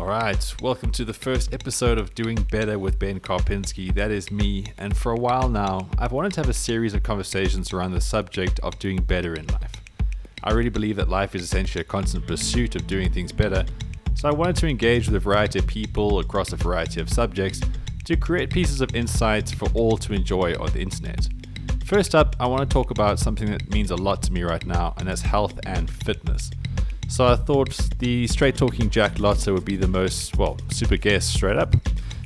All right, welcome to the first episode of Doing Better with Ben Karpinski. That is me, and for a while now, I've wanted to have a series of conversations around the subject of doing better in life. I really believe that life is essentially a constant pursuit of doing things better, so I wanted to engage with a variety of people across a variety of subjects to create pieces of insight for all to enjoy on the internet. First up, I want to talk about something that means a lot to me right now, and that's health and fitness. So I thought the straight-talking Jack Lotzer would be the most, super guest straight up.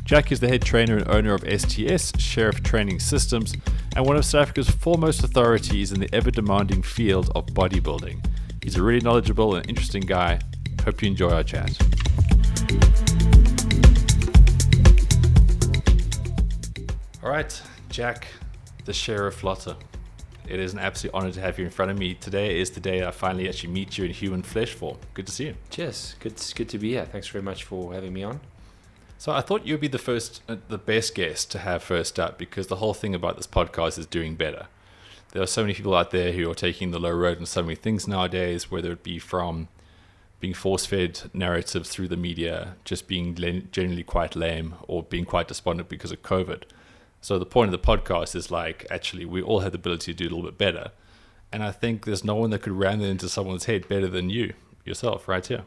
Jack is the head trainer and owner of STS, Sheriff Training Systems, and one of South Africa's foremost authorities in the ever-demanding field of bodybuilding. He's a really knowledgeable and interesting guy. Hope you enjoy our chat. All right, Jack, the Sheriff Lotzer. It is an absolute honor to have you in front of me. Today is the day I finally actually meet you in human flesh form. Good to see you. Cheers. Good to be here. Thanks very much for having me on. So I thought you'd be the best guest to have first up, because the whole thing about this podcast is doing better. There are so many people out there who are taking the low road in so many things nowadays, whether it be from being force-fed narratives through the media, just being generally quite lame, or being quite despondent because of COVID. So the point of the podcast is actually we all have the ability to do a little bit better. And I think there's no one that could ram that into someone's head better than you, yourself, right here.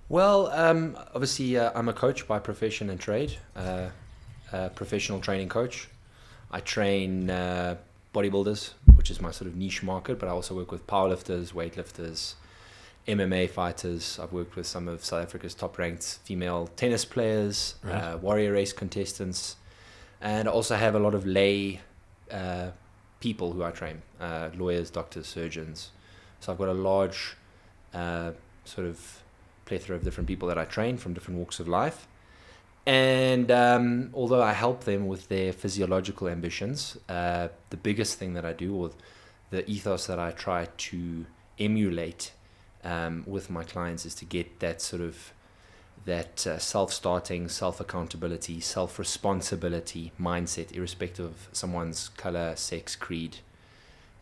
Well, obviously I'm a coach by profession and trade, a professional training coach. I train bodybuilders, which is my sort of niche market, but I also work with powerlifters, weightlifters, MMA fighters. I've worked with some of South Africa's top-ranked female tennis players, right. Warrior race contestants, and I also have a lot of lay people who I train, lawyers, doctors, surgeons. So I've got a large sort of plethora of different people that I train from different walks of life. And although I help them with their physiological ambitions, the biggest thing that I do, or the ethos that I try to emulate with my clients, is to get that sort of self-starting, self-accountability, self-responsibility mindset, irrespective of someone's color, sex, creed.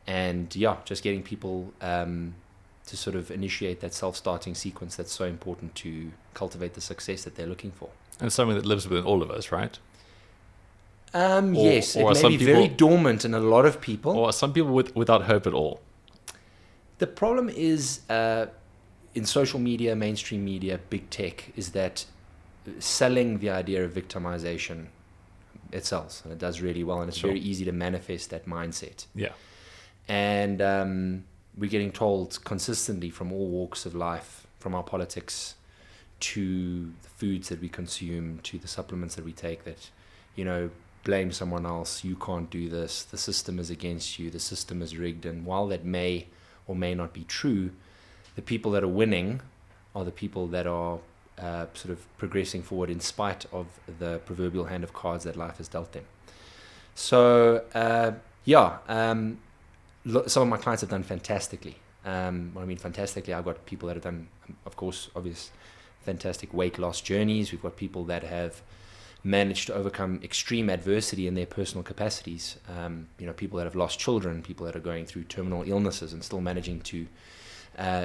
And just getting people to sort of initiate that self-starting sequence that's so important to cultivate the success that they're looking for. And something that lives within all of us, right? Yes, it may be very dormant in a lot of people. Or some people without hope at all. The problem is in social media, mainstream media, big tech, is that selling the idea of victimization, it sells, and it does really well, and it's very easy to manifest that mindset. Yeah. And we're getting told consistently from all walks of life, from our politics to the foods that we consume, to the supplements that we take, that, blame someone else, you can't do this, the system is against you, the system is rigged. And while that may or may not be true, the people that are winning are the people that are sort of progressing forward in spite of the proverbial hand of cards that life has dealt them. So, some of my clients have done fantastically. What I mean fantastically, I've got people that have done, of course, obvious, fantastic weight loss journeys. We've got people that have managed to overcome extreme adversity in their personal capacities. People that have lost children, people that are going through terminal illnesses and still managing to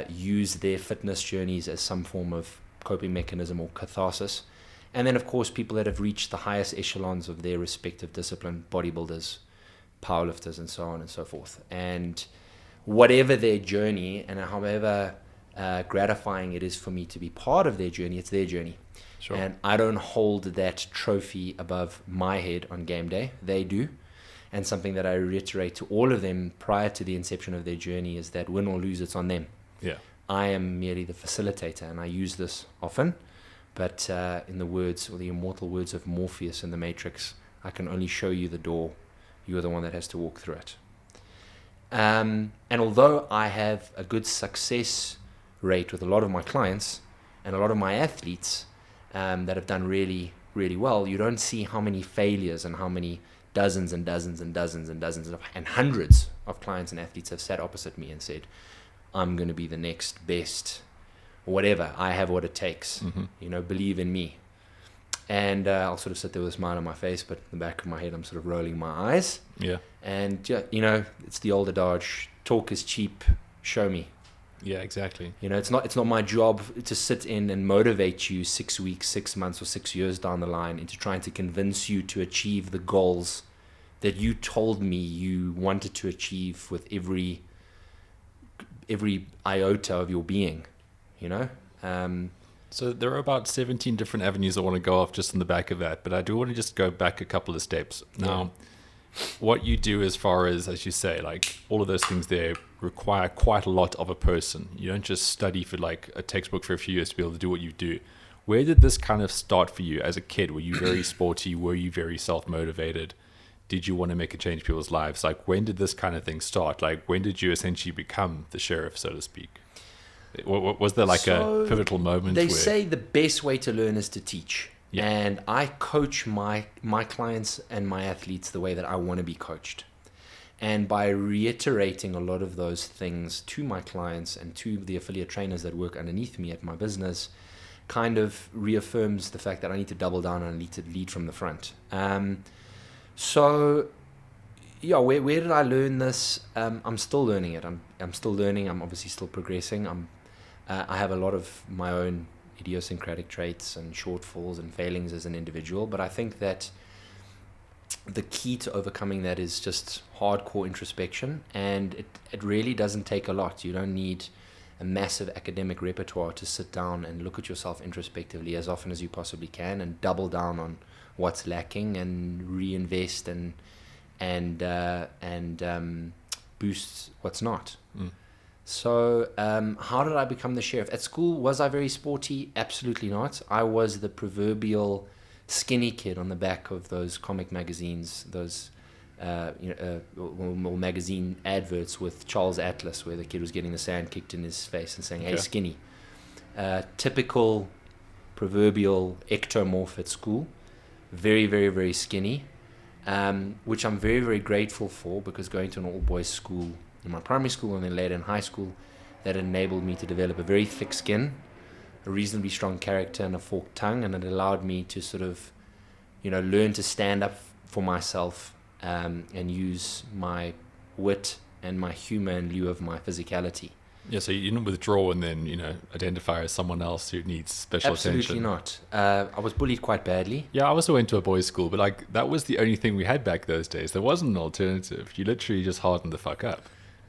use their fitness journeys as some form of coping mechanism or catharsis. And then, of course, people that have reached the highest echelons of their respective discipline, bodybuilders, powerlifters, and so on and so forth. And whatever their journey, and however gratifying it is for me to be part of their journey, it's their journey. Sure. And I don't hold that trophy above my head on game day. They do. And something that I reiterate to all of them prior to the inception of their journey is that win or lose, it's on them. Yeah. I am merely the facilitator, and I use this often. But in the words, or the immortal words of Morpheus in the Matrix, I can only show you the door. You're the one that has to walk through it. And although I have a good success rate with a lot of my clients and a lot of my athletes that have done really, really well, you don't see how many failures and how many dozens and dozens and dozens and dozens and hundreds of clients and athletes have sat opposite me and said, I'm going to be the next best, or whatever. I have what it takes. Mm-hmm. Believe in me. And I'll sort of sit there with a smile on my face, but in the back of my head, I'm sort of rolling my eyes. Yeah. And, it's the old adage, talk is cheap, show me. Yeah, exactly. You know, it's not my job to sit in and motivate you 6 weeks, 6 months, or 6 years down the line into trying to convince you to achieve the goals that you told me you wanted to achieve with every iota of your being, you know? So there are about 17 different avenues I want to go off just on the back of that, but I do want to just go back a couple of steps. Now, what you do as far as you say, like all of those things there require quite a lot of a person. You don't just study for like a textbook for a few years to be able to do what you do. Where did this kind of start for you as a kid? Were you very sporty? Were you very self-motivated? Did you want to make a change in people's lives? Like, when did this kind of thing start? Like, when did you essentially become the sheriff, so to speak? Was there like a pivotal moment? They say the best way to learn is to teach. Yeah. And I coach my clients and my athletes the way that I want to be coached. And by reiterating a lot of those things to my clients and to the affiliate trainers that work underneath me at my business, kind of reaffirms the fact that I need to double down and I need to lead from the front. So, yeah, where did I learn this? I'm still learning it. I'm still learning. I'm obviously still progressing. I have a lot of my own idiosyncratic traits and shortfalls and failings as an individual, but I think that the key to overcoming that is just hardcore introspection, and it really doesn't take a lot. You don't need a massive academic repertoire to sit down and look at yourself introspectively as often as you possibly can and double down on what's lacking and reinvest and boost what's not. So how did I become the sheriff? At school, was I very sporty? Absolutely not. I was the proverbial skinny kid on the back of those comic magazines, those magazine adverts with Charles Atlas, where the kid was getting the sand kicked in his face and saying, "Hey, skinny." Typical proverbial ectomorph at school. Very, very, very skinny, which I'm very, very grateful for, because going to an all-boys school in my primary school and then later in high school, that enabled me to develop a very thick skin, a reasonably strong character, and a forked tongue, and it allowed me to sort of, learn to stand up for myself and use my wit and my humor in lieu of my physicality. Yeah, so you didn't withdraw and then, identify as someone else who needs special attention. Absolutely not. I was bullied quite badly. Yeah, I also went to a boys' school, but like that was the only thing we had back those days. There wasn't an alternative. You literally just hardened the fuck up.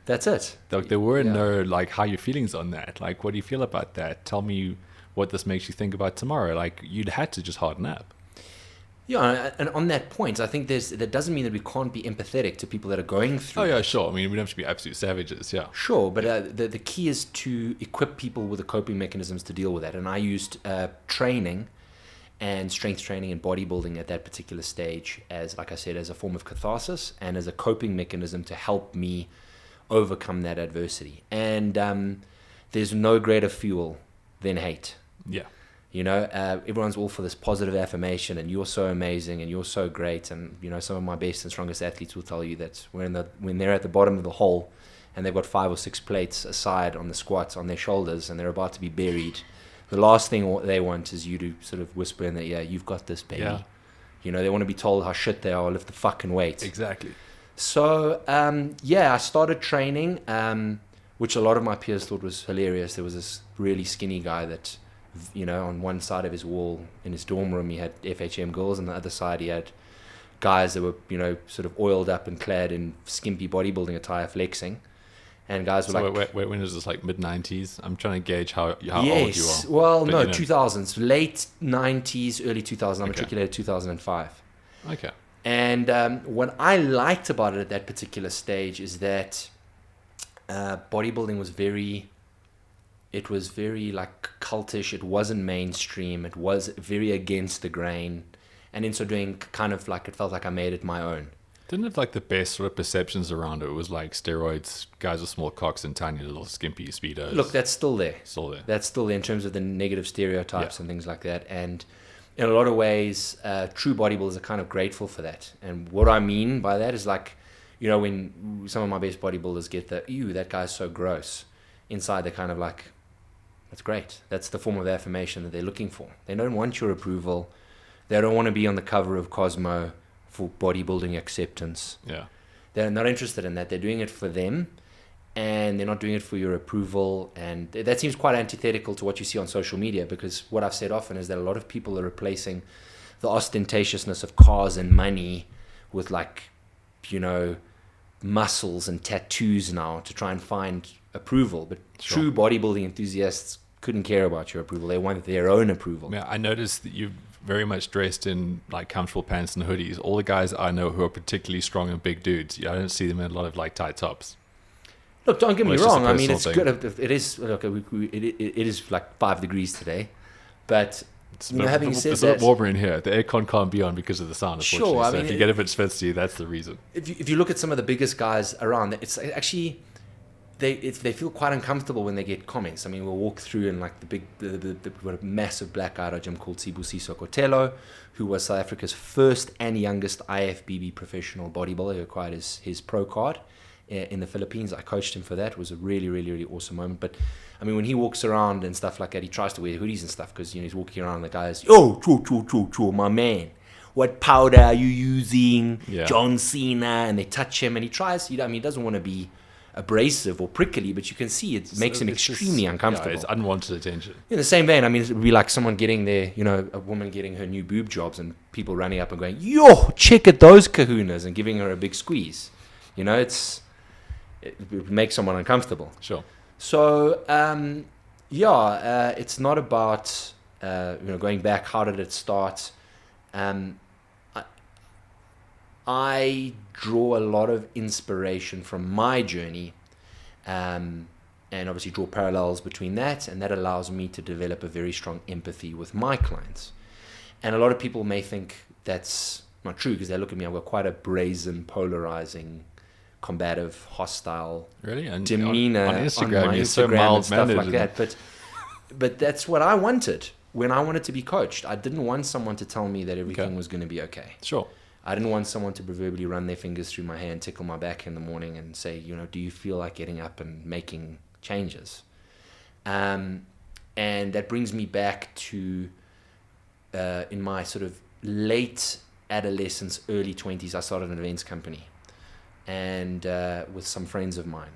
That's it. Like there were no, like, how are your feelings on that? Like, what do you feel about that? Tell me what this makes you think about tomorrow. Like, you'd had to just harden up. Yeah, and on that point, I think that doesn't mean that we can't be empathetic to people that are going through. Oh yeah, sure. I mean, we don't have to be absolute savages. Yeah, sure. But the key is to equip people with the coping mechanisms to deal with that. And I used training and strength training and bodybuilding at that particular stage as, like I said, as a form of catharsis and as a coping mechanism to help me overcome that adversity. And there's no greater fuel than hate. Yeah. Everyone's all for this positive affirmation, and you're so amazing and you're so great. And, some of my best and strongest athletes will tell you that when they're at the bottom of the hole and they've got 5 or 6 plates aside on the squats on their shoulders and they're about to be buried, the last thing they want is you to sort of whisper in their ear, "You've got this, baby." Yeah. They want to be told how shit they are, lift the fucking weight. Exactly. So, I started training, which a lot of my peers thought was hilarious. There was this really skinny guy that, on one side of his wall in his dorm room, he had FHM girls, and on the other side he had guys that were, sort of oiled up and clad in skimpy bodybuilding attire flexing. And guys were like... Wait, when was this, like mid-90s? I'm trying to gauge how old you are. Yes, well, but, 2000s, late 90s, early 2000s. I'm matriculated 2005. Okay. And what I liked about it at that particular stage is that bodybuilding was very like cultish. It wasn't mainstream. It was very against the grain. And in so doing, kind of like, it felt like I made it my own. Didn't have like the best sort of perceptions around it. It was like steroids, guys with small cocks and tiny little skimpy speedos. Look, that's still there. That's still there in terms of the negative stereotypes and things like that. And in a lot of ways, true bodybuilders are kind of grateful for that. And what I mean by that is, like, when some of my best bodybuilders get the, "Ew, that guy's so gross," inside they're kind of like, that's great. That's the form of affirmation that they're looking for. They don't want your approval. They don't want to be on the cover of Cosmo for bodybuilding acceptance. Yeah. They're not interested in that. They're doing it for them. and they're not doing it for your approval. And that seems quite antithetical to what you see on social media, because what I've said often is that a lot of people are replacing the ostentatiousness of cars and money with, like, you know, muscles and tattoos now to try and find approval. But true bodybuilding enthusiasts couldn't care about your approval. They want their own approval. Yeah, I noticed that you've very much dressed in like comfortable pants and hoodies. All the guys I know who are particularly strong and big dudes, I don't see them in a lot of like tight tops. Look, don't get me wrong. I mean, it's thing. good. It is. Look, it is like 5 degrees today, but having said it's that, a bit warmer in here. The aircon can't be on because of the sound. Sure, I mean, if you get a bit sweaty, that's the reason. If you look at some of the biggest guys around, it's actually they feel quite uncomfortable when they get comments. I mean, we'll walk through and like the massive black guy at our gym called Sibusiso Kotelo, who was South Africa's first and youngest IFBB professional bodybuilder. He acquired his pro card in the Philippines. I coached him for that. It was a really, really, really awesome moment. But I mean, when he walks around and stuff like that, he tries to wear hoodies and stuff because, you know, he's walking around and the guy's, oh, true, my man. What powder are you using? Yeah. John Cena. And they touch him and he tries, you know, I mean, he doesn't want to be abrasive or prickly, but you can see it makes him extremely uncomfortable. Yeah, it's unwanted attention. In the same vein, I mean, it would be like someone getting their, you know, a woman getting her new boob jobs and people running up and going, yo, check at those kahunas, and giving her a big squeeze. You know, it makes someone uncomfortable. Sure. So, it's not about, going back, how did it start? I draw a lot of inspiration from my journey, and obviously draw parallels between that, and that allows me to develop a very strong empathy with my clients. And a lot of people may think that's not true because they look at me, I've got quite a brazen, polarizing, combative, hostile demeanor on Instagram. on my You're Instagram so and stuff mild-mannered like that. But that's what I wanted when I wanted to be coached. I didn't want someone to tell me that everything was going to be okay. Sure. I didn't want someone to proverbially run their fingers through my hair and tickle my back in the morning and say, you know, do you feel like getting up and making changes? And that brings me back to in my sort of late adolescence, early 20s, I started an events company, and with some friends of mine,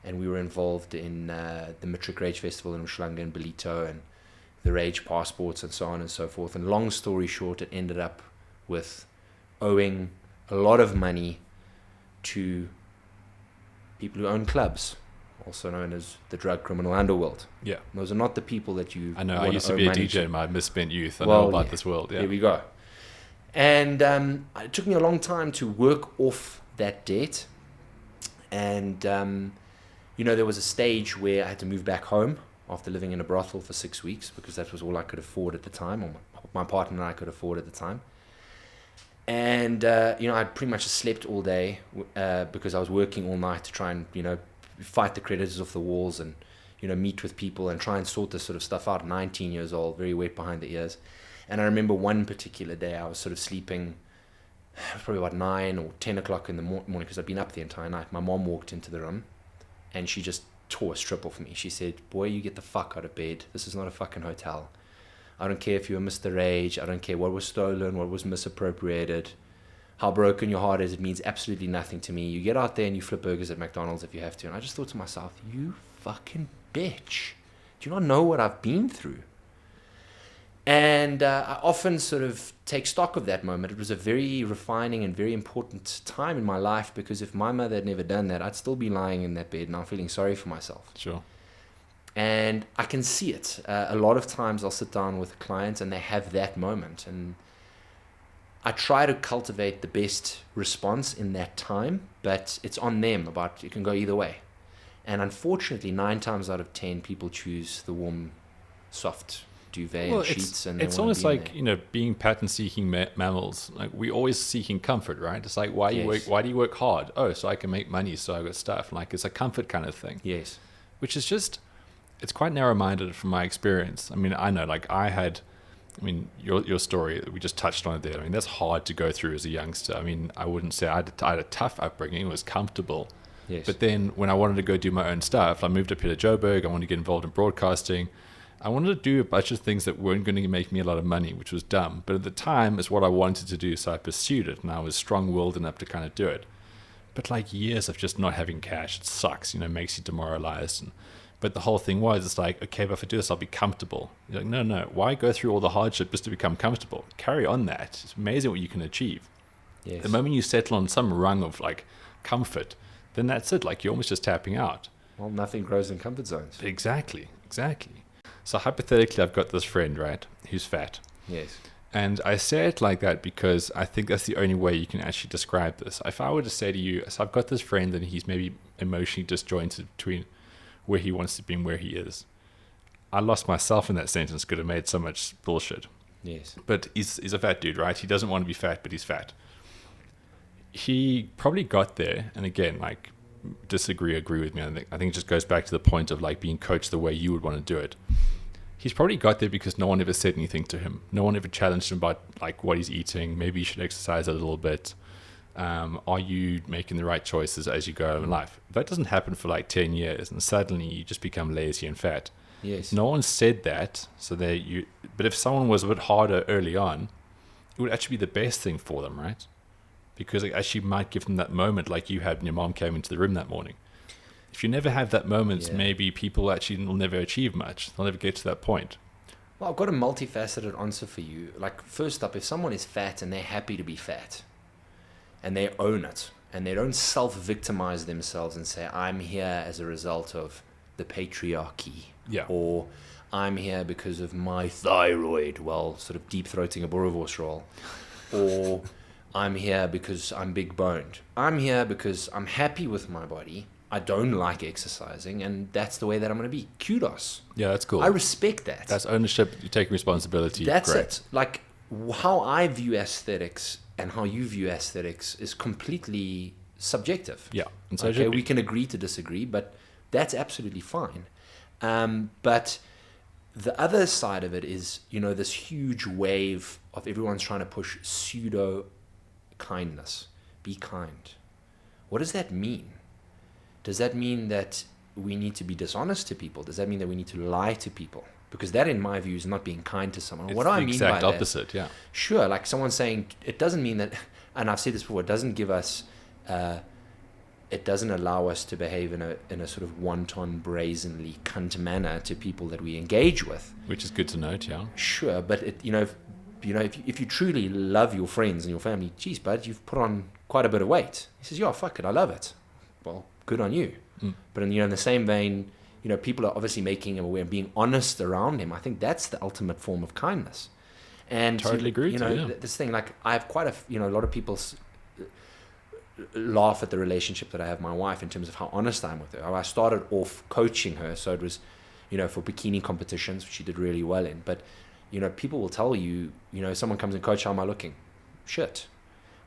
and we were involved in the Matric Rage Festival in Umhlanga and Belito, and the Rage passports and so on and so forth. And long story short, it ended up with owing a lot of money to people who own clubs, also known as the drug criminal underworld. Yeah. Those are not the people that you I know. I used to be a DJ in my misspent youth. I know about this world. Yeah. Here we go. And it took me a long time to work off that debt. And, there was a stage where I had to move back home after living in a brothel for 6 weeks because that was all I could afford at the time, or my partner and I could afford at the time. And, I'd pretty much slept all day because I was working all night to try and, fight the creditors off the walls and, meet with people and try and sort this sort of stuff out. 19 years old, very wet behind the ears. And I remember one particular day I was sort of sleeping, it was probably about 9 or 10 o'clock in the morning because I'd been up the entire night. My mom walked into the room and she just tore a strip off me. She said, boy, you get the fuck out of bed. This is not a fucking hotel. I don't care if you're Mr. Rage. I don't care what was stolen, what was misappropriated, how broken your heart is. It means absolutely nothing to me. You get out there and you flip burgers at McDonald's if you have to. And I just thought to myself, you fucking bitch. Do you not know what I've been through? And I often sort of take stock of that moment. It was a very refining and very important time in my life because if my mother had never done that, I'd still be lying in that bed and I'm feeling sorry for myself. Sure. And I can see it. A lot of times I'll sit down with clients and they have that moment. And I try to cultivate the best response in that time, but it's on them. It can go either way. And unfortunately, 9 times out of 10, people choose the warm, soft duvet and sheets. And it's almost like, being pattern-seeking mammals. Like, we're always seeking comfort, right? It's like, why do you work hard? Oh, so I can make money, so I got stuff. Like, it's a comfort kind of thing. Yes. Which is just... It's quite narrow-minded from my experience. I mean, I know, like your story, we just touched on it there. I mean, that's hard to go through as a youngster. I mean, I wouldn't say I had a tough upbringing. It was comfortable. Yes. But then when I wanted to go do my own stuff, I moved up here to Joburg. I wanted to get involved in broadcasting. I wanted to do a bunch of things that weren't going to make me a lot of money, which was dumb. But at the time, it's what I wanted to do, so I pursued it, and I was strong-willed enough to kind of do it. but like years of just not having cash, it sucks, makes you demoralized. But the whole thing was, it's like, okay, but if I do this, I'll be comfortable. You're like, no, why go through all the hardship just to become comfortable? Carry on that. It's amazing what you can achieve. Yes. The moment you settle on some rung of like comfort, then that's it. Like, you're almost just tapping out. Well, nothing grows in comfort zones. Exactly. So hypothetically, I've got this friend, right, who's fat. Yes. And I say it like that because I think that's the only way you can actually describe this. If I were to say to you, so I've got this friend and he's maybe emotionally disjointed between where he wants to be and where he is. I lost myself in that sentence, could have made so much bullshit. Yes. But he's a fat dude, right? He doesn't want to be fat, but he's fat. He probably got there, and again, like, agree with me. I think it just goes back to the point of like being coached the way you would want to do it. He's probably got there because no one ever said anything to him. No one ever challenged him about like what he's eating. Maybe you should exercise a little bit. Are you making the right choices as you go in life? If that doesn't happen for like 10 years and suddenly you just become lazy and fat. Yes. No one said that. But if someone was a bit harder early on, it would actually be the best thing for them, right? Because it actually might give them that moment like you had when your mom came into the room that morning. If you never have that moment, maybe people actually will never achieve much. They'll never get to that point. Well, I've got a multifaceted answer for you. Like, first up, if someone is fat and they're happy to be fat and they own it and they don't self-victimize themselves and say, I'm here as a result of the patriarchy, or I'm here because of my thyroid, while sort of deep-throating a boerewors roll, or I'm here because I'm big-boned. I'm here because I'm happy with my body. I don't like exercising, and that's the way that I'm going to be. Kudos. Yeah, that's cool. I respect that. That's ownership. You're taking responsibility. That's Great. it. Like, how I view aesthetics and how you view aesthetics is completely subjective. Yeah. And so okay, we can agree to disagree, but that's absolutely fine. But the other side of it is, this huge wave of everyone's trying to push pseudo kindness. Be kind. What does that mean? Does that mean that we need to be dishonest to people? Does that mean that we need to lie to people? Because that, in my view, is not being kind to someone. It's what do I mean by that? the exact opposite, yeah. Sure, like someone saying, it doesn't mean that, and I've said this before, it doesn't give us, it doesn't allow us to behave in a sort of wanton, brazenly cunt manner to people that we engage with. Which is good to note, yeah. Sure, but if you truly love your friends and your family, geez, bud, you've put on quite a bit of weight. He says, yeah, fuck it, I love it. Well, good on you. But in the same vein, people are obviously making him aware and being honest around him. I think that's the ultimate form of kindness. And totally agree. This thing, like, I have quite a lot of people laugh at the relationship that I have with my wife in terms of how honest I am with her. I started off coaching her, so it was, for bikini competitions, which she did really well in. But people will tell you, someone comes and coach, how am I looking? Shit.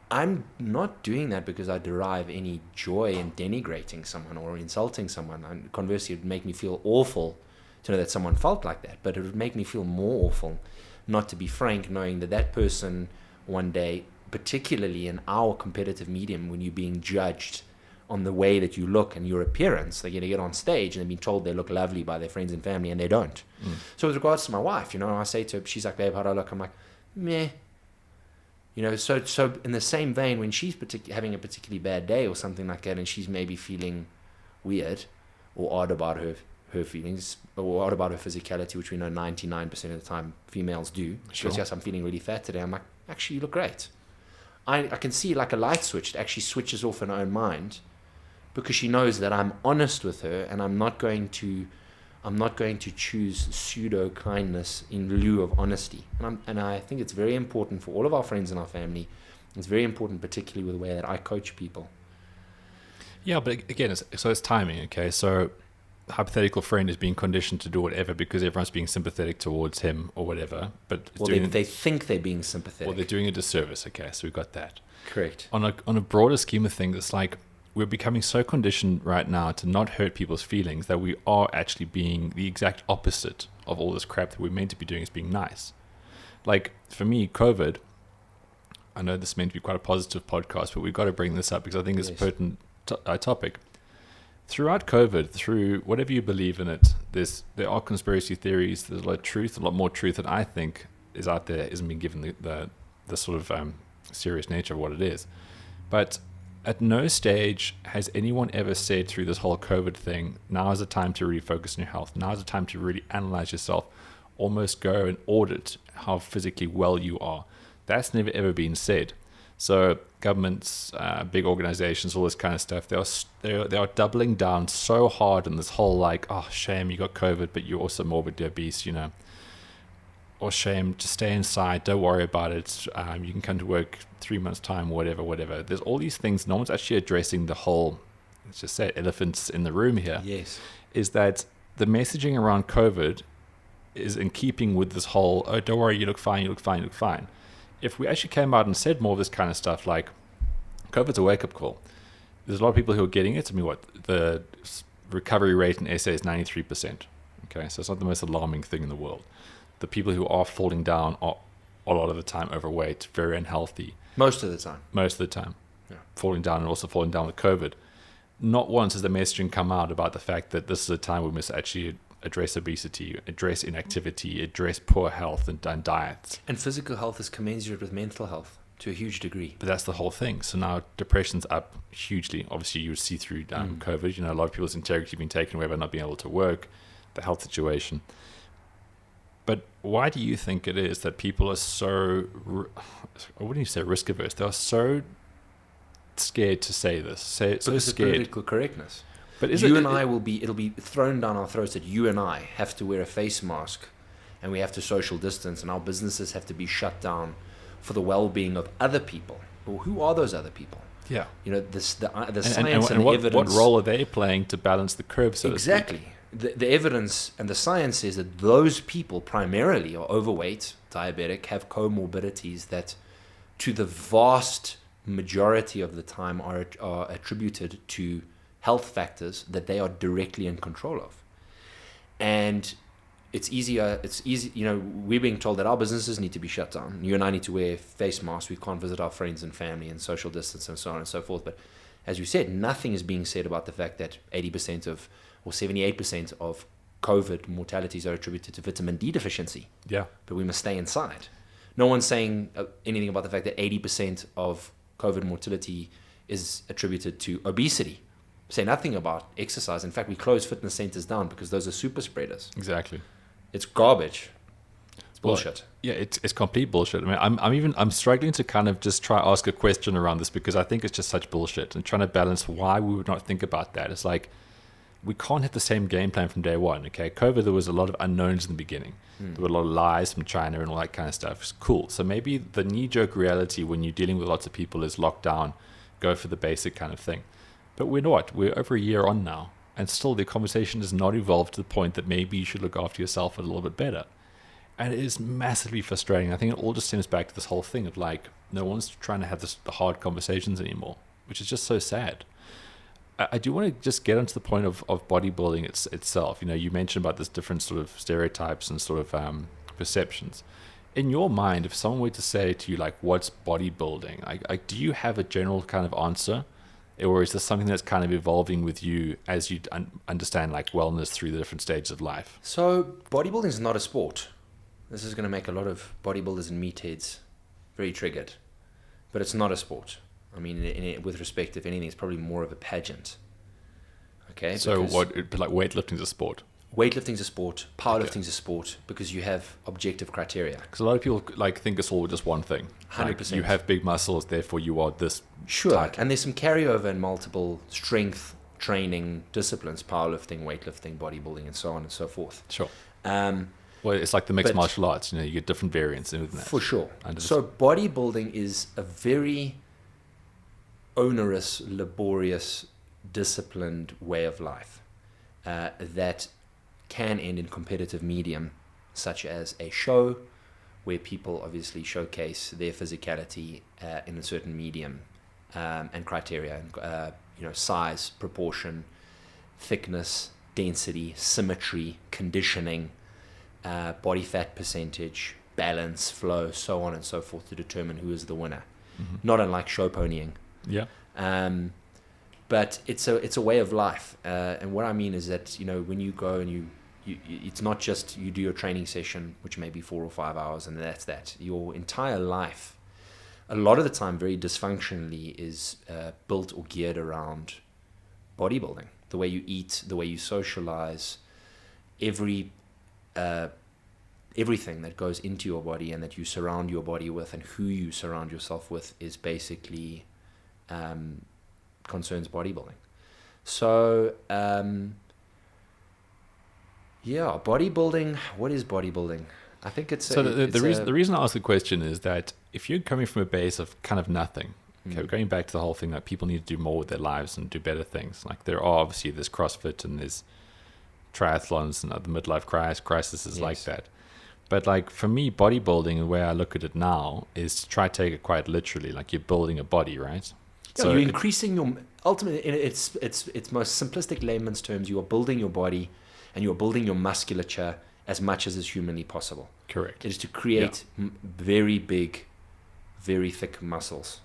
I'm not doing that because I derive any joy in denigrating someone or insulting someone. And conversely, it would make me feel awful to know that someone felt like that. But it would make me feel more awful not to be frank, knowing that person one day, particularly in our competitive medium, when you're being judged on the way that you look and your appearance, they're going to get on stage and they're being told they look lovely by their friends and family, and they don't. So with regards to my wife, I say to her, she's like, babe, how do I look? I'm like, meh. So in the same vein, when she's having a particularly bad day or something like that, and she's maybe feeling weird or odd about her feelings or odd about her physicality, which we know 99% of the time females do. She goes, yes, I'm feeling really fat today. I'm like, actually, you look great. I can see like a light switch that actually switches off in her own mind, because she knows that I'm honest with her, and I'm not going to choose pseudo kindness in lieu of honesty. And I think it's very important for all of our friends and our family. It's very important, particularly with the way that I coach people. Yeah, but again, it's timing. Okay, so hypothetical friend is being conditioned to do whatever because everyone's being sympathetic towards him or whatever. But they think they're being sympathetic. Well, they're doing a disservice. Okay, so we've got that. Correct. On a broader scheme of things, it's like, we're becoming so conditioned right now to not hurt people's feelings that we are actually being the exact opposite of all this crap that we're meant to be doing, is being nice. Like, for me, COVID, I know this is meant to be quite a positive podcast, but we've got to bring this up because I think it's a pertinent topic. Throughout COVID, through whatever you believe in it, there are conspiracy theories, there's a lot more truth that I think is out there, isn't being given the sort of serious nature of what it is. But at no stage has anyone ever said through this whole COVID thing, now is the time to really focus on your health. Now is the time to really analyze yourself, almost go and audit how physically well you are. That's never ever been said. So governments, big organizations, all this kind of stuff, they are doubling down so hard on this whole like, oh, shame you got COVID, but you're also morbidly obese, you know. Or shame, just stay inside, don't worry about it. You can come to work 3 months' time, whatever. There's all these things. No one's actually addressing the whole, let's just say, elephants in the room here. Yes. Is that the messaging around COVID is in keeping with this whole, oh, don't worry, you look fine. If we actually came out and said more of this kind of stuff, like COVID's a wake-up call. There's a lot of people who are getting it. I mean, the recovery rate in SA is 93%. Okay, so it's not the most alarming thing in the world. The people who are falling down are a lot of the time overweight, very unhealthy. Most of the time. Yeah. Falling down and also falling down with COVID. Not once has the messaging come out about the fact that this is a time we must actually address obesity, address inactivity, address poor health and diets. And physical health is commensurate with mental health to a huge degree. But that's the whole thing. So now depression's up hugely. Obviously, you see through COVID, you know, a lot of people's integrity being taken away by not being able to work, the health situation. But why do you think it is that people are so, I wouldn't even say risk averse, they are so scared to say this, so because scared. Of political correctness. But it'll be thrown down our throats that you and I have to wear a face mask and we have to social distance and our businesses have to be shut down for the well-being of other people. Well, who are those other people? Yeah. You know, the science and the what, evidence. What role are they playing to balance the curve, so exactly. to speak? The evidence and the science says that those people primarily are overweight, diabetic, have comorbidities that to the vast majority of the time are attributed to health factors that they are directly in control of. And it's easy, you know, we're being told that our businesses need to be shut down. You and I need to wear face masks. We can't visit our friends and family and social distance and so on and so forth. But as you said, nothing is being said about the fact that 80% of or 78% of COVID mortalities are attributed to vitamin D deficiency. Yeah. But we must stay inside. No one's saying anything about the fact that 80% of COVID mortality is attributed to obesity. Say nothing about exercise. In fact, we close fitness centers down because those are super spreaders. Exactly. It's garbage. It's bullshit. Well, yeah, it's complete bullshit. I mean, I'm struggling to kind of just try ask a question around this because I think it's just such bullshit and trying to balance why we would not think about that. It's like, we can't have the same game plan from day one, okay? COVID, there was a lot of unknowns in the beginning. There were a lot of lies from China and all that kind of stuff. It's cool. So maybe the knee-jerk reality when you're dealing with lots of people is lockdown, go for the basic kind of thing. But we're not. We're over a year on now, and still the conversation has not evolved to the point that maybe you should look after yourself a little bit better. And it is massively frustrating. I think it all just stems back to this whole thing of like, no one's trying to have the hard conversations anymore, which is just so sad. I do want to just get onto the point of bodybuilding itself. You know, you mentioned about this different sort of stereotypes and sort of perceptions. In your mind, if someone were to say to you, like, what's bodybuilding? Do you have a general kind of answer? Or is this something that's kind of evolving with you as you understand, like, wellness through the different stages of life? So bodybuilding is not a sport. This is going to make a lot of bodybuilders and meatheads very triggered. But it's not a sport. I mean, with respect, if anything, it's probably more of a pageant. Okay. So what? Like weightlifting is a sport. Weightlifting is a sport. Powerlifting is a sport because you have objective criteria. Because a lot of people like think it's all just one thing. 100%. Like, you have big muscles, therefore you are this. Sure. Type. And there's some carryover in multiple strength training disciplines: powerlifting, weightlifting, bodybuilding, and so on and so forth. Sure. Well, it's like the mixed but martial arts. You know, you get different variants in that. For sure. So bodybuilding is a very onerous, laborious, disciplined way of life that can end in competitive medium, such as a show where people obviously showcase their physicality in a certain medium and criteria, size, proportion, thickness, density, symmetry, conditioning, body fat percentage, balance, flow, so on and so forth to determine who is the winner. Mm-hmm. Not unlike show ponying. Yeah. But it's a way of life, and what I mean is that, you know, when you go and you it's not just you do your training session, which may be 4 or 5 hours, and that's that. Your entire life a lot of the time very dysfunctionally is built or geared around bodybuilding. The way you eat, the way you socialize, everything that goes into your body and that you surround your body with and who you surround yourself with is basically concerns bodybuilding. So bodybuilding. What is bodybuilding? I think it's the reason I ask the question is that if you're coming from a base of kind of nothing, okay, going back to the whole thing that people need to do more with their lives and do better things. Like there are obviously there's CrossFit and there's triathlons and other midlife crises like that. But like for me, bodybuilding, the way I look at it now is to try to take it quite literally. Like you're building a body, right? Yeah, so you're increasing your ultimately in its most simplistic layman's terms. You are building your body and you are building your musculature as much as is humanly possible. Correct. It is to create very big, very thick muscles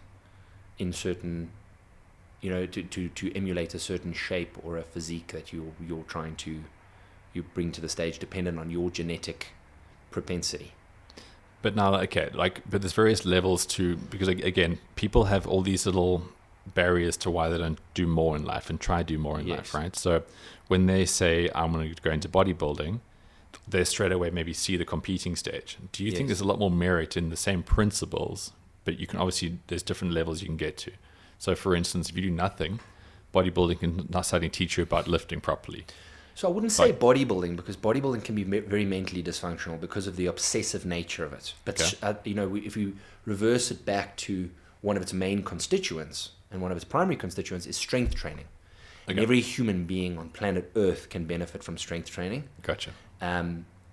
in certain, to emulate a certain shape or a physique that you're trying to bring to the stage, dependent on your genetic propensity. But now, but there's various levels to, because again, people have all these little barriers to why they don't do more in life and try to do more in life, right? So when they say, I'm going to go into bodybuilding, they straight away maybe see the competing stage. Do you think there's a lot more merit in the same principles, but you can obviously, there's different levels you can get to. So for instance, if you do nothing, bodybuilding can not suddenly teach you about lifting properly. So I wouldn't say bodybuilding, because bodybuilding can be very mentally dysfunctional because of the obsessive nature of it. But if you reverse it back to one of its main constituents, and one of its primary constituents is strength training. Okay. And every human being on planet Earth can benefit from strength training. Gotcha.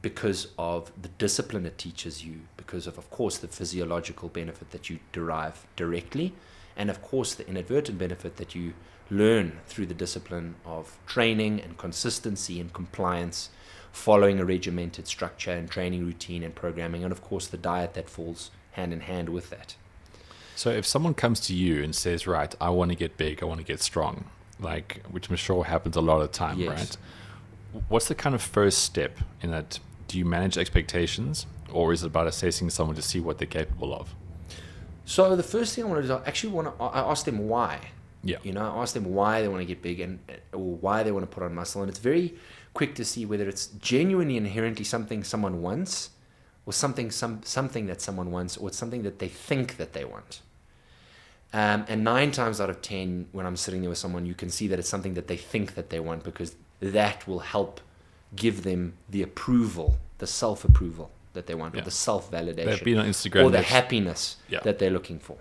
Because of the discipline it teaches you, because of course, the physiological benefit that you derive directly, and of course, the inadvertent benefit that you learn through the discipline of training and consistency and compliance, following a regimented structure and training routine and programming, and of course, the diet that falls hand in hand with that. So if someone comes to you and says, right, I want to get big, I want to get strong, which I'm sure happens a lot of the time, right? What's the kind of first step in that? Do you manage expectations, or is it about assessing someone to see what they're capable of? So the first thing I want to do is I ask them why. Yeah. I ask them why they want to get big or why they want to put on muscle. And it's very quick to see whether it's genuinely inherently something someone wants, or something that someone wants, or it's something that they think that they want. And 9 times out of 10, when I'm sitting there with someone, you can see that it's something that they think that they want, because that will help give them the approval, the self-approval that they want, or the self-validation, they've been on Instagram, or the happiness that they're looking for.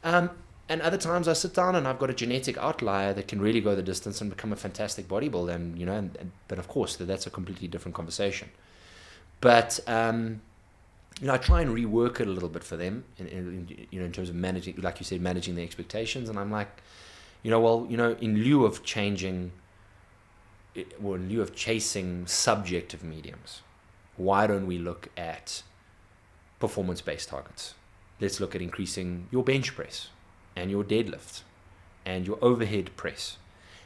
And other times I sit down and I've got a genetic outlier that can really go the distance and become a fantastic bodybuilder, and but of course that's a completely different conversation. But I try and rework it a little bit for them in terms of managing, like you said, managing their expectations. And I'm like, in lieu of changing, or in lieu of chasing subjective mediums, why don't we look at performance-based targets? Let's look at increasing your bench press and your deadlift and your overhead press.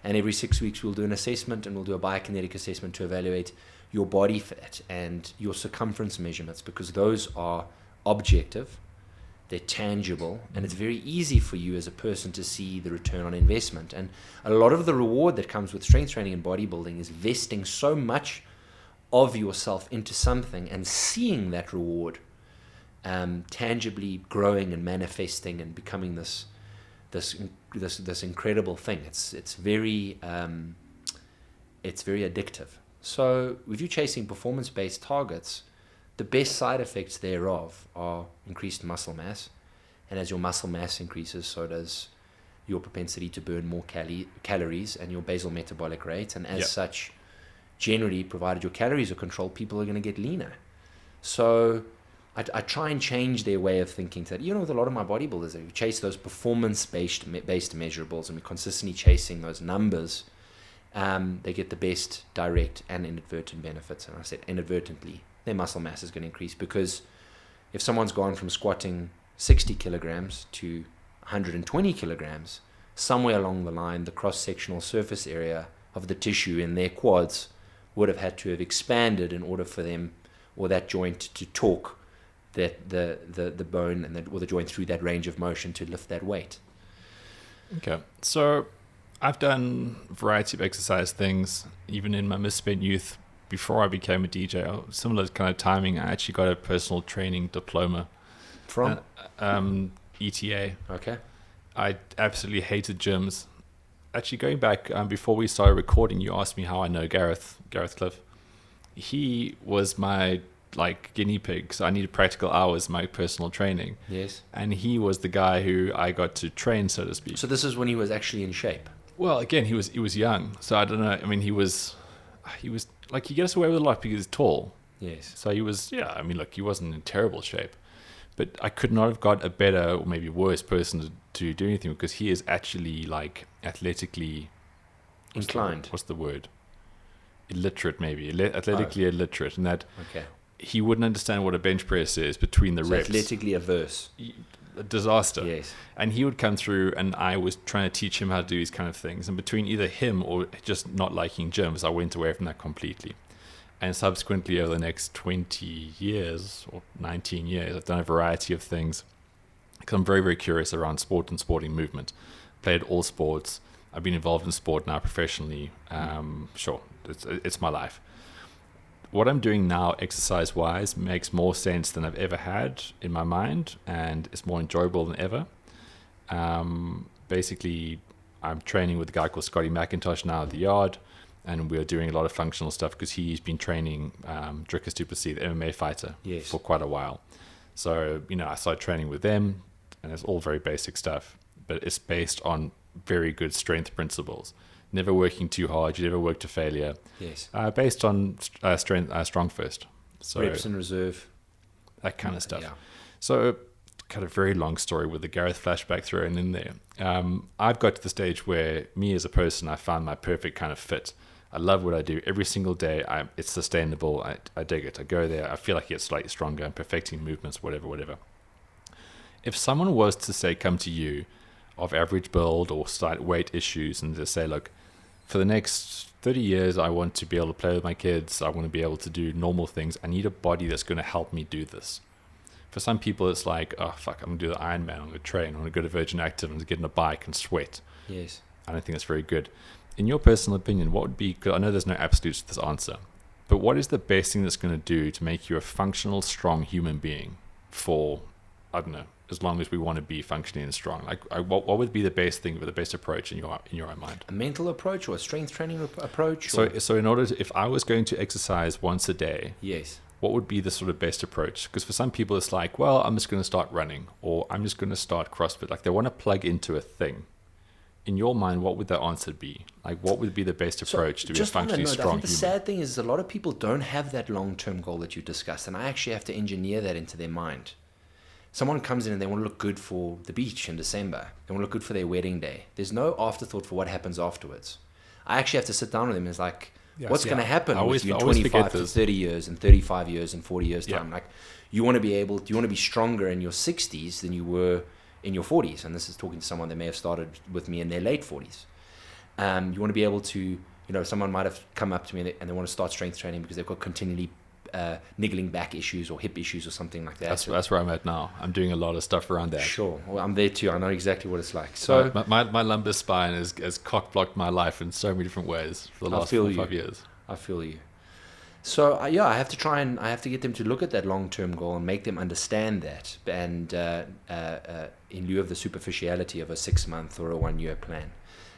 And every 6 weeks we'll do an assessment, and we'll do a biokinetic assessment to evaluate your body fat and your circumference measurements, because those are objective, they're tangible, and it's very easy for you as a person to see the return on investment. And a lot of the reward that comes with strength training and bodybuilding is vesting so much of yourself into something and seeing that reward tangibly growing and manifesting and becoming this incredible thing. It's very addictive. So if you're chasing performance-based targets, the best side effects thereof are increased muscle mass. And as your muscle mass increases, so does your propensity to burn more calories and your basal metabolic rate. And as such, generally, provided your calories are controlled, people are going to get leaner. So I try and change their way of thinking that, with a lot of my bodybuilders, we chase those performance-based measurables, and we're consistently chasing those numbers. They get the best direct and inadvertent benefits. And I said inadvertently, their muscle mass is going to increase, because if someone's gone from squatting 60 kilograms to 120 kilograms, somewhere along the line, the cross-sectional surface area of the tissue in their quads would have had to have expanded in order for them, or that joint, to torque the bone or the joint through that range of motion to lift that weight. Okay, so I've done a variety of exercise things, even in my misspent youth. Before I became a DJ, similar kind of timing, I actually got a personal training diploma From? ETA. Okay. I absolutely hated gyms. Actually, going back before we started recording, you asked me how I know Gareth Cliff. He was my guinea pig, so I needed practical hours, my personal training. Yes. And he was the guy who I got to train, so to speak. So this is when he was actually in shape. Well, again, he was young, so I don't know. I mean, he was like, he gets away with a lot because he's tall. Yes. So he was, I mean, look, he wasn't in terrible shape, but I could not have got a better or maybe worse person to do anything, because he is actually athletically inclined. What's the word? Illiterate, maybe. Athletically illiterate, and that okay. He wouldn't understand what a bench press is between the reps. Athletically averse. A disaster. Yes. And he would come through, and I was trying to teach him how to do these kind of things. And between either him or just not liking gyms, I went away from that completely. And subsequently, over the next 20 years or 19 years, I've done a variety of things, because I'm very, very curious around sport and sporting movement. Played all sports. I've been involved in sport now professionally. Sure, it's my life. What I'm doing now, exercise-wise, makes more sense than I've ever had in my mind, and it's more enjoyable than ever. Basically, I'm training with a guy called Scotty McIntosh now at the Yard, and we're doing a lot of functional stuff because he's been training Dricus Du Plessis, the MMA fighter, yes. for quite a while. So, I started training with them, and it's all very basic stuff, but it's based on very good strength principles. Never working too hard, you never work to failure. Yes. Based on strong first. So reps in reserve. That kind of stuff. Yeah. So, kind of very long story with the Gareth flashback thrown in there. I've got to the stage where me as a person, I found my perfect kind of fit. I love what I do every single day. It's sustainable. I dig it. I go there. I feel like I get slightly stronger. I'm perfecting movements, whatever. If someone was to say, come to you of average build or slight weight issues, and just say, look, for the next 30 years, I want to be able to play with my kids. I want to be able to do normal things. I need a body that's going to help me do this. For some people, it's like, oh, fuck, I'm going to do the Ironman. I'm going to train. I'm going to go to Virgin Active. I'm going to get on a bike and sweat. Yes. I don't think that's very good. In your personal opinion, what would be, because I know there's no absolutes to this answer, but what is the best thing that's going to do to make you a functional, strong human being for, I don't know, as long as we want to be functioning and strong? What would be the best thing, or the best approach in your own mind? A mental approach or a strength training approach? So in order to, if I was going to exercise once a day, yes, what would be the sort of best approach? Because for some people it's like, well, I'm just going to start running, or I'm just going to start CrossFit. Like, they want to plug into a thing. In your mind, what would the answer be? Like, what would be the best approach to be a functionally strong human? I think the sad thing is a lot of people don't have that long-term goal that you discussed, and I actually have to engineer that into their mind. Someone comes in and they want to look good for the beach in December. They want to look good for their wedding day. There's no afterthought for what happens afterwards. I actually have to sit down with them and it's like, what's going to happen with you in 25 to 30 years and 35 years and 40 years time? Like, you want to be stronger in your 60s than you were in your 40s. And this is talking to someone that may have started with me in their late 40s. You want to be able to, someone might have come up to me and they want to start strength training because they've got continually niggling back issues or hip issues or something like that. That's where I'm at now. I'm doing a lot of stuff around that. Sure. Well, I'm there too. I know exactly what it's like. So my lumbar spine has cock-blocked my life in so many different ways for the last 4 or 5 years. I feel you. So I have to get them to look at that long-term goal and make them understand that, and in lieu of the superficiality of a 6-month or a 1-year plan.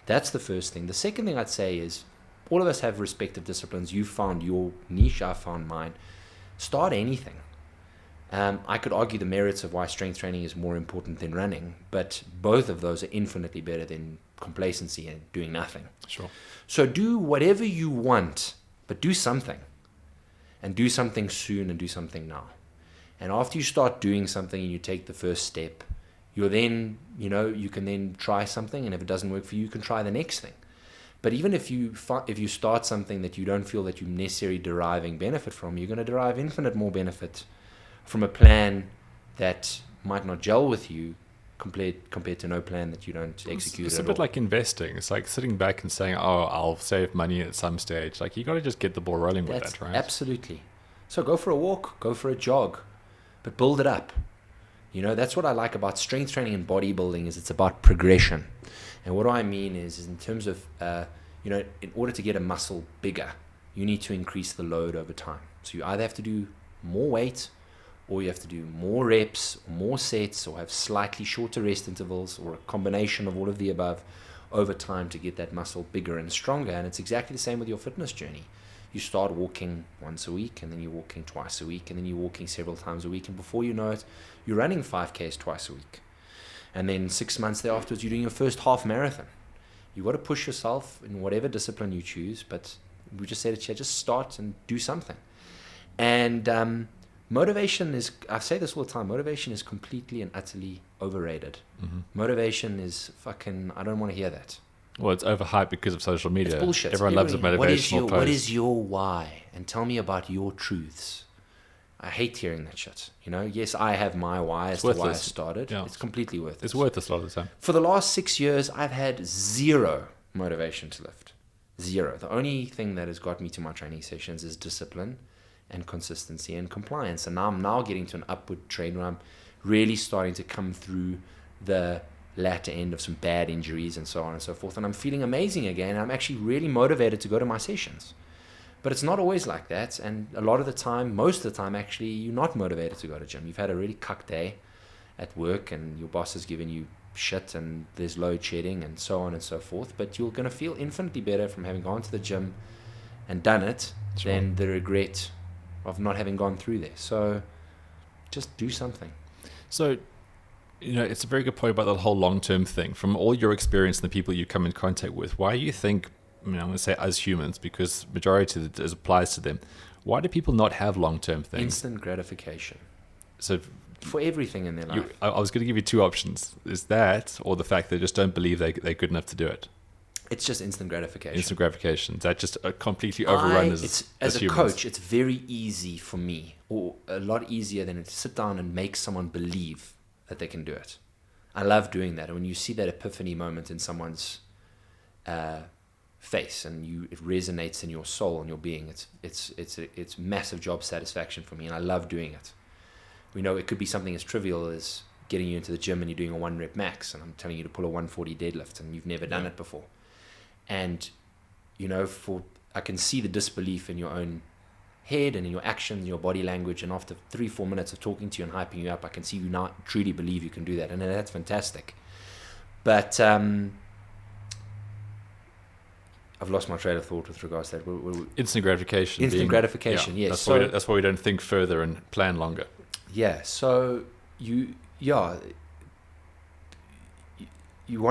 That's the first thing. The second thing I'd say is, all of us have respective disciplines. You found your niche, I found mine. Start anything. I could argue the merits of why strength training is more important than running, but both of those are infinitely better than complacency and doing nothing. Sure. So do whatever you want, but do something. And do something soon and do something now. And after you start doing something and you take the first step, you can then try something, and if it doesn't work for you, you can try the next thing. But even if you start something that you don't feel that you're necessarily deriving benefit from, you're going to derive infinite more benefit from a plan that might not gel with you compared to no plan that you don't execute. It's a bit like investing. It's like sitting back and saying, oh, I'll save money at some stage. Like, you got to just get the ball rolling with that, right? Absolutely. So go for a walk, go for a jog. but build it up. You know, that's what I like about strength training and bodybuilding, is it's about progression. And what I mean is in terms of, you know, in order to get a muscle bigger, you need to increase the load over time. So you either have to do more weight, or you have to do more reps, or more sets, or have slightly shorter rest intervals, or a combination of all of the above over time to get that muscle bigger and stronger. And it's exactly the same with your fitness journey. You start walking once a week, and then you're walking twice a week, and then you're walking several times a week, and before you know it, you're running 5Ks twice a week. And then 6 months thereafter, you're doing your first half marathon. You've got to push yourself in whatever discipline you choose, but we just said it here, just start and do something. And motivation is, I say this all the time, motivation is completely and utterly overrated. Mm-hmm. Motivation is fucking, I don't want to hear that. Well, it's overhyped because of social media. It's bullshit. Everyone loves a motivational post. What is your why? And tell me about your truths. I hate hearing that shit. You know, yes, I have my why as to why I started. Yeah. It's completely worthless. It's worthless a lot of the time. For the last 6 years, I've had zero motivation to lift. Zero. The only thing that has got me to my training sessions is discipline and consistency and compliance. And now I'm now getting to an upward trend where I'm really starting to come through the latter end of some bad injuries and so on and so forth. And I'm feeling amazing again. I'm actually really motivated to go to my sessions. But it's not always like that. And a lot of the time, most of the time, actually, you're not motivated to go to gym. You've had a really cuck day at work and your boss has given you shit and there's load shedding and so on and so forth. But you're going to feel infinitely better from having gone to the gym and done it than the regret of not having gone through there. So just do something. So, you know, it's a very good point about the whole long-term thing. From all your experience and the people you come in contact with, why do you think, I mean, I'm going to say as humans, because majority of it applies to them, why do people not have long-term things? Instant gratification. So for everything in their life. I was going to give you two options. Is that, or the fact they just don't believe they're good enough to do it? It's just instant gratification. Instant gratification. Is that just a completely overrun as a humans? coach, it's very easy for me, or a lot easier than to sit down and make someone believe that they can do it. I love doing that. And when you see that epiphany moment in someone's face, and it resonates in your soul and your being, it's massive job satisfaction for me, and I love doing it. We know it could be something as trivial as getting you into the gym and you're doing a 1 rep max, and I'm telling you to pull a 140 deadlift, and you've never done it before. And you know, I can see the disbelief in your own head and in your actions, your body language, and after 3-4 minutes of talking to you and hyping you up, I can see you now truly believe you can do that, and that's fantastic. But I've lost my train of thought with regards to that. Instant gratification. Instant gratification, yes. That's why we don't think further and plan longer. Yeah. So you want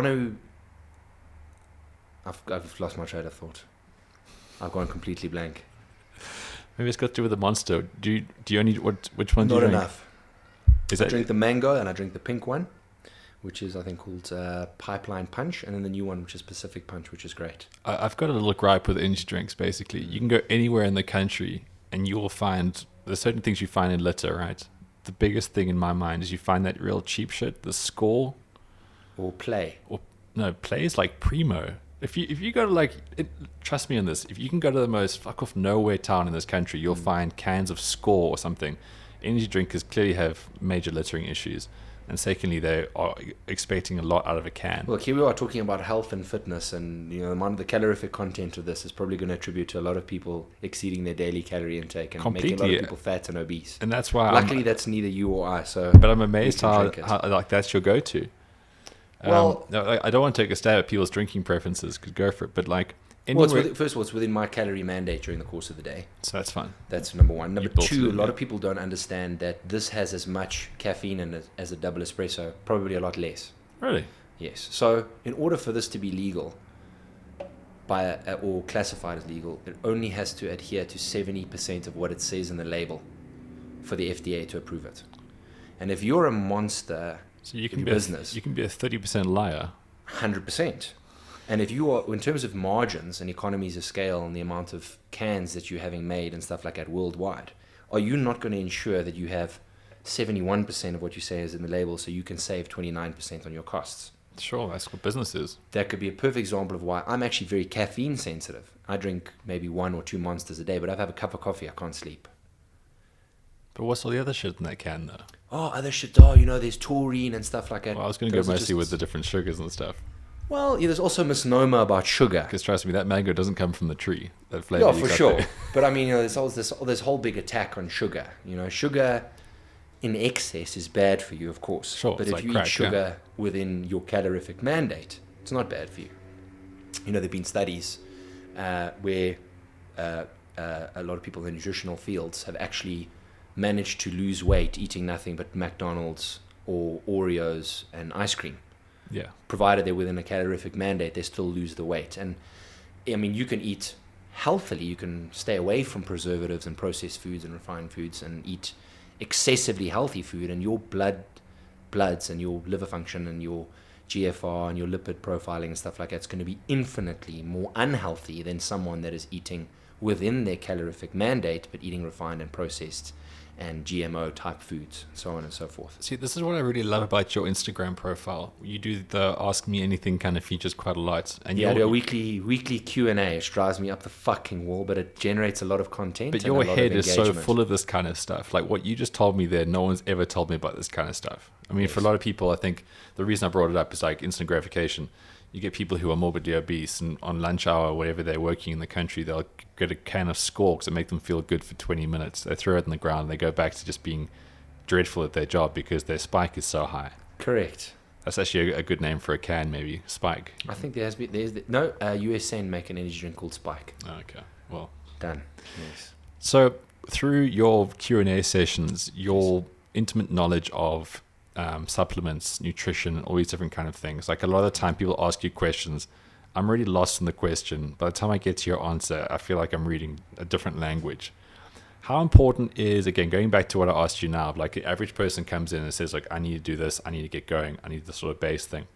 to. I've lost my train of thought. I've gone completely blank. Maybe it's got to do with the Monster. Do you only which one do you drink? Not enough. I drink the mango and I drink the pink one, which is I think called Pipeline Punch, and then the new one which is Pacific Punch, which is great. I've got a little gripe with energy drinks. Basically, you can go anywhere in the country and you will find there's certain things you find in litter, right? The biggest thing in my mind is you find that real cheap shit, the Score or Play. Play is like primo. If you go to trust me on this, if you can go to the most fuck off nowhere town in this country, you'll find cans of Score or something. Energy drinkers clearly have major littering issues, and secondly, they are expecting a lot out of a can. Look, here we are talking about health and fitness, and you know the calorific content of this is probably going to attribute to a lot of people exceeding their daily calorie intake and making a lot of people fat and obese. And that's why, luckily, that's neither you or I. So, but I'm amazed how like that's your go-to. Well, no, I don't want to take a stab at people's drinking preferences. Could go for it, but like, first of all, it's within my calorie mandate during the course of the day. So that's fine. That's number one. Number two, a lot of people don't understand that this has as much caffeine in it as a double espresso, probably a lot less. Really? Yes. So in order for this to be legal, or classified as legal, it only has to adhere to 70% of what it says in the label for the FDA to approve it. And if you're a monster, so you can be business, you can be a 30% liar. 100%. And if you are, in terms of margins and economies of scale and the amount of cans that you're having made and stuff like that worldwide, are you not going to ensure that you have 71% of what you say is in the label so you can save 29% on your costs? Sure, that's what business is. That could be a perfect example of why I'm actually very caffeine sensitive. I drink maybe 1 or 2 Monsters a day, but if I have a cup of coffee, I can't sleep. But what's all the other shit in that can, though? Oh, other shit. Oh, there's taurine and stuff like that. Well, I was going to go mostly with the different sugars and stuff. Well, there's also a misnomer about sugar. Because trust me, that mango doesn't come from the tree. That flavor. Yeah, for sure. But I mean, there's always this whole big attack on sugar. Sugar in excess is bad for you, of course. Sure. But if you eat sugar within your calorific mandate, it's not bad for you. There've been studies where a lot of people in the nutritional fields have actually managed to lose weight eating nothing but McDonald's or Oreos and ice cream. Yeah. Provided they're within a calorific mandate, they still lose the weight. And I mean, you can eat healthily. You can stay away from preservatives and processed foods and refined foods and eat excessively healthy food, and your bloods and your liver function and your GFR and your lipid profiling and stuff like that is going to be infinitely more unhealthy than someone that is eating within their calorific mandate but eating refined and processed and GMO type foods, so on and so forth. See, this is what I really love about your Instagram profile. You do the Ask Me Anything kind of features quite a lot. And I do a weekly Q&A. It drives me up the fucking wall, but it generates a lot of content. But your head is so full of this kind of stuff. Like what you just told me there, no one's ever told me about this kind of stuff. I mean, for a lot of people, I think the reason I brought it up is like instant gratification. You get people who are morbidly obese, and on lunch hour, wherever they're working in the country, they'll get a can of Squawks and make them feel good for 20 minutes. They throw it on the ground and they go back to just being dreadful at their job because their spike is so high. Correct. That's actually a good name for a can, maybe. Spike. I think USN make an energy drink called Spike. Okay, well. Done. Yes. So through your Q&A sessions, your intimate knowledge of supplements, nutrition, all these different kind of things. Like a lot of the time people ask you questions. I'm really lost in the question. By the time I get to your answer, I feel like I'm reading a different language. How important is, again, going back to what I asked you now, like the average person comes in and says, like, I need to do this, I need to get going, I need this sort of base thing.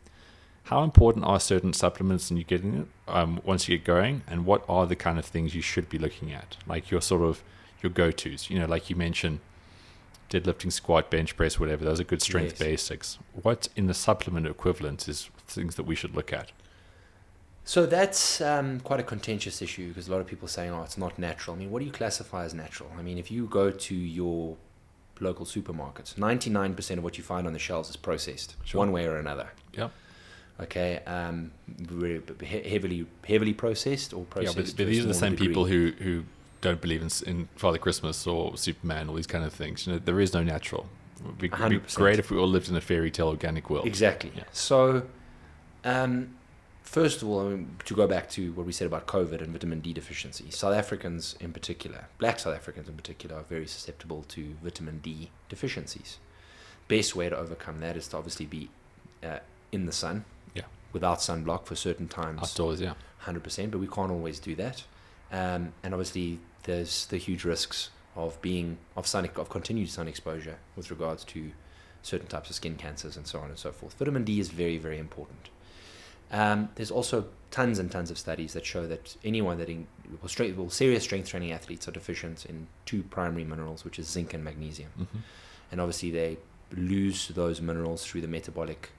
How important are certain supplements in you getting it once you get going? And what are the kind of things you should be looking at? Like your sort of, your go-tos, like you mentioned, deadlifting, squat, bench press, whatever. Those are good strength basics. What in the supplement equivalent is things that we should look at? So that's quite a contentious issue because a lot of people are saying, it's not natural. I mean, what do you classify as natural? I mean, if you go to your local supermarkets, 99% of what you find on the shelves is processed, one way or another. Yep. Okay, heavily processed or processed. Yeah, but these are the same people who don't believe in Father Christmas or Superman, all these kind of things. There is no natural. It would be great if we all lived in a fairy tale organic world. Exactly. Yeah. So, first of all, to go back to what we said about COVID and vitamin D deficiency, South Africans in particular, black South Africans in particular, are very susceptible to vitamin D deficiencies. Best way to overcome that is to obviously be in the sun, without sunblock for certain times. Outdoors, 100%, but we can't always do that. And obviously, there's the huge risks of continued sun exposure with regards to certain types of skin cancers and so on and so forth. Vitamin D is very, very important. There's also tons and tons of studies that show that anyone that serious strength training athletes are deficient in two primary minerals, which is zinc and magnesium. Mm-hmm. And obviously, they lose those minerals through the metabolic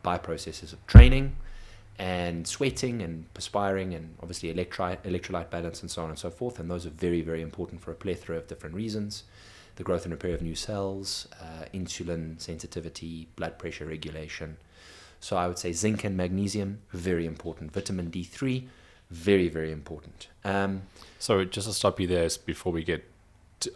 by-processes of training and sweating and perspiring and obviously electrolyte balance and so on and so forth. And those are very, very important for a plethora of different reasons. The growth and repair of new cells, insulin sensitivity, blood pressure regulation. So I would say zinc and magnesium, very important. Vitamin D3, very, very important. So just to stop you there before we get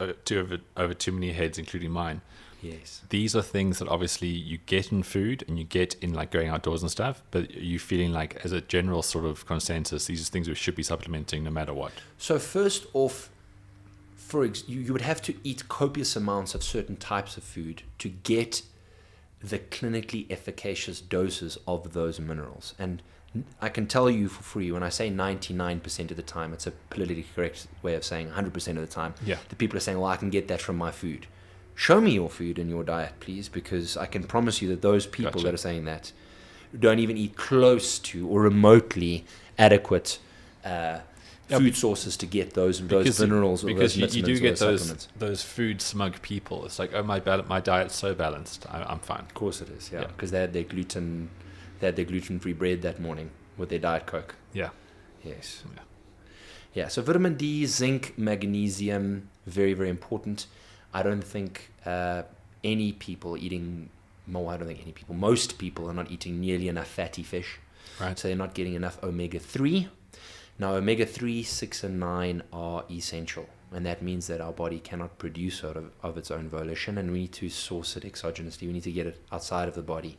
over too many heads, including mine. Yes. These are things that obviously you get in food and you get in like going outdoors and stuff, but you feeling like as a general sort of consensus, these are things we should be supplementing no matter what. So first off, you would have to eat copious amounts of certain types of food to get the clinically efficacious doses of those minerals. And I can tell you for free, when I say 99% of the time, it's a politically correct way of saying 100% of the time. Yeah. The people are saying, well, I can get that from my food. Show me your food and your diet, please, because I can promise you that those people that are saying that don't even eat close to or remotely adequate food sources to get those minerals or because those you do get supplements. those food smug people. It's like, oh, my diet's so balanced, I'm fine. Of course it is, because they had their gluten-free bread that morning with their Diet Coke. Yeah. Yes. Yeah, so vitamin D, zinc, magnesium, very, very important. I don't think any people eating, most people are not eating nearly enough fatty fish. Right. So they're not getting enough omega-3. Now, omega-3, 6, and 9 are essential. And that means that our body cannot produce out of its own volition, and we need to source it exogenously. We need to get it outside of the body.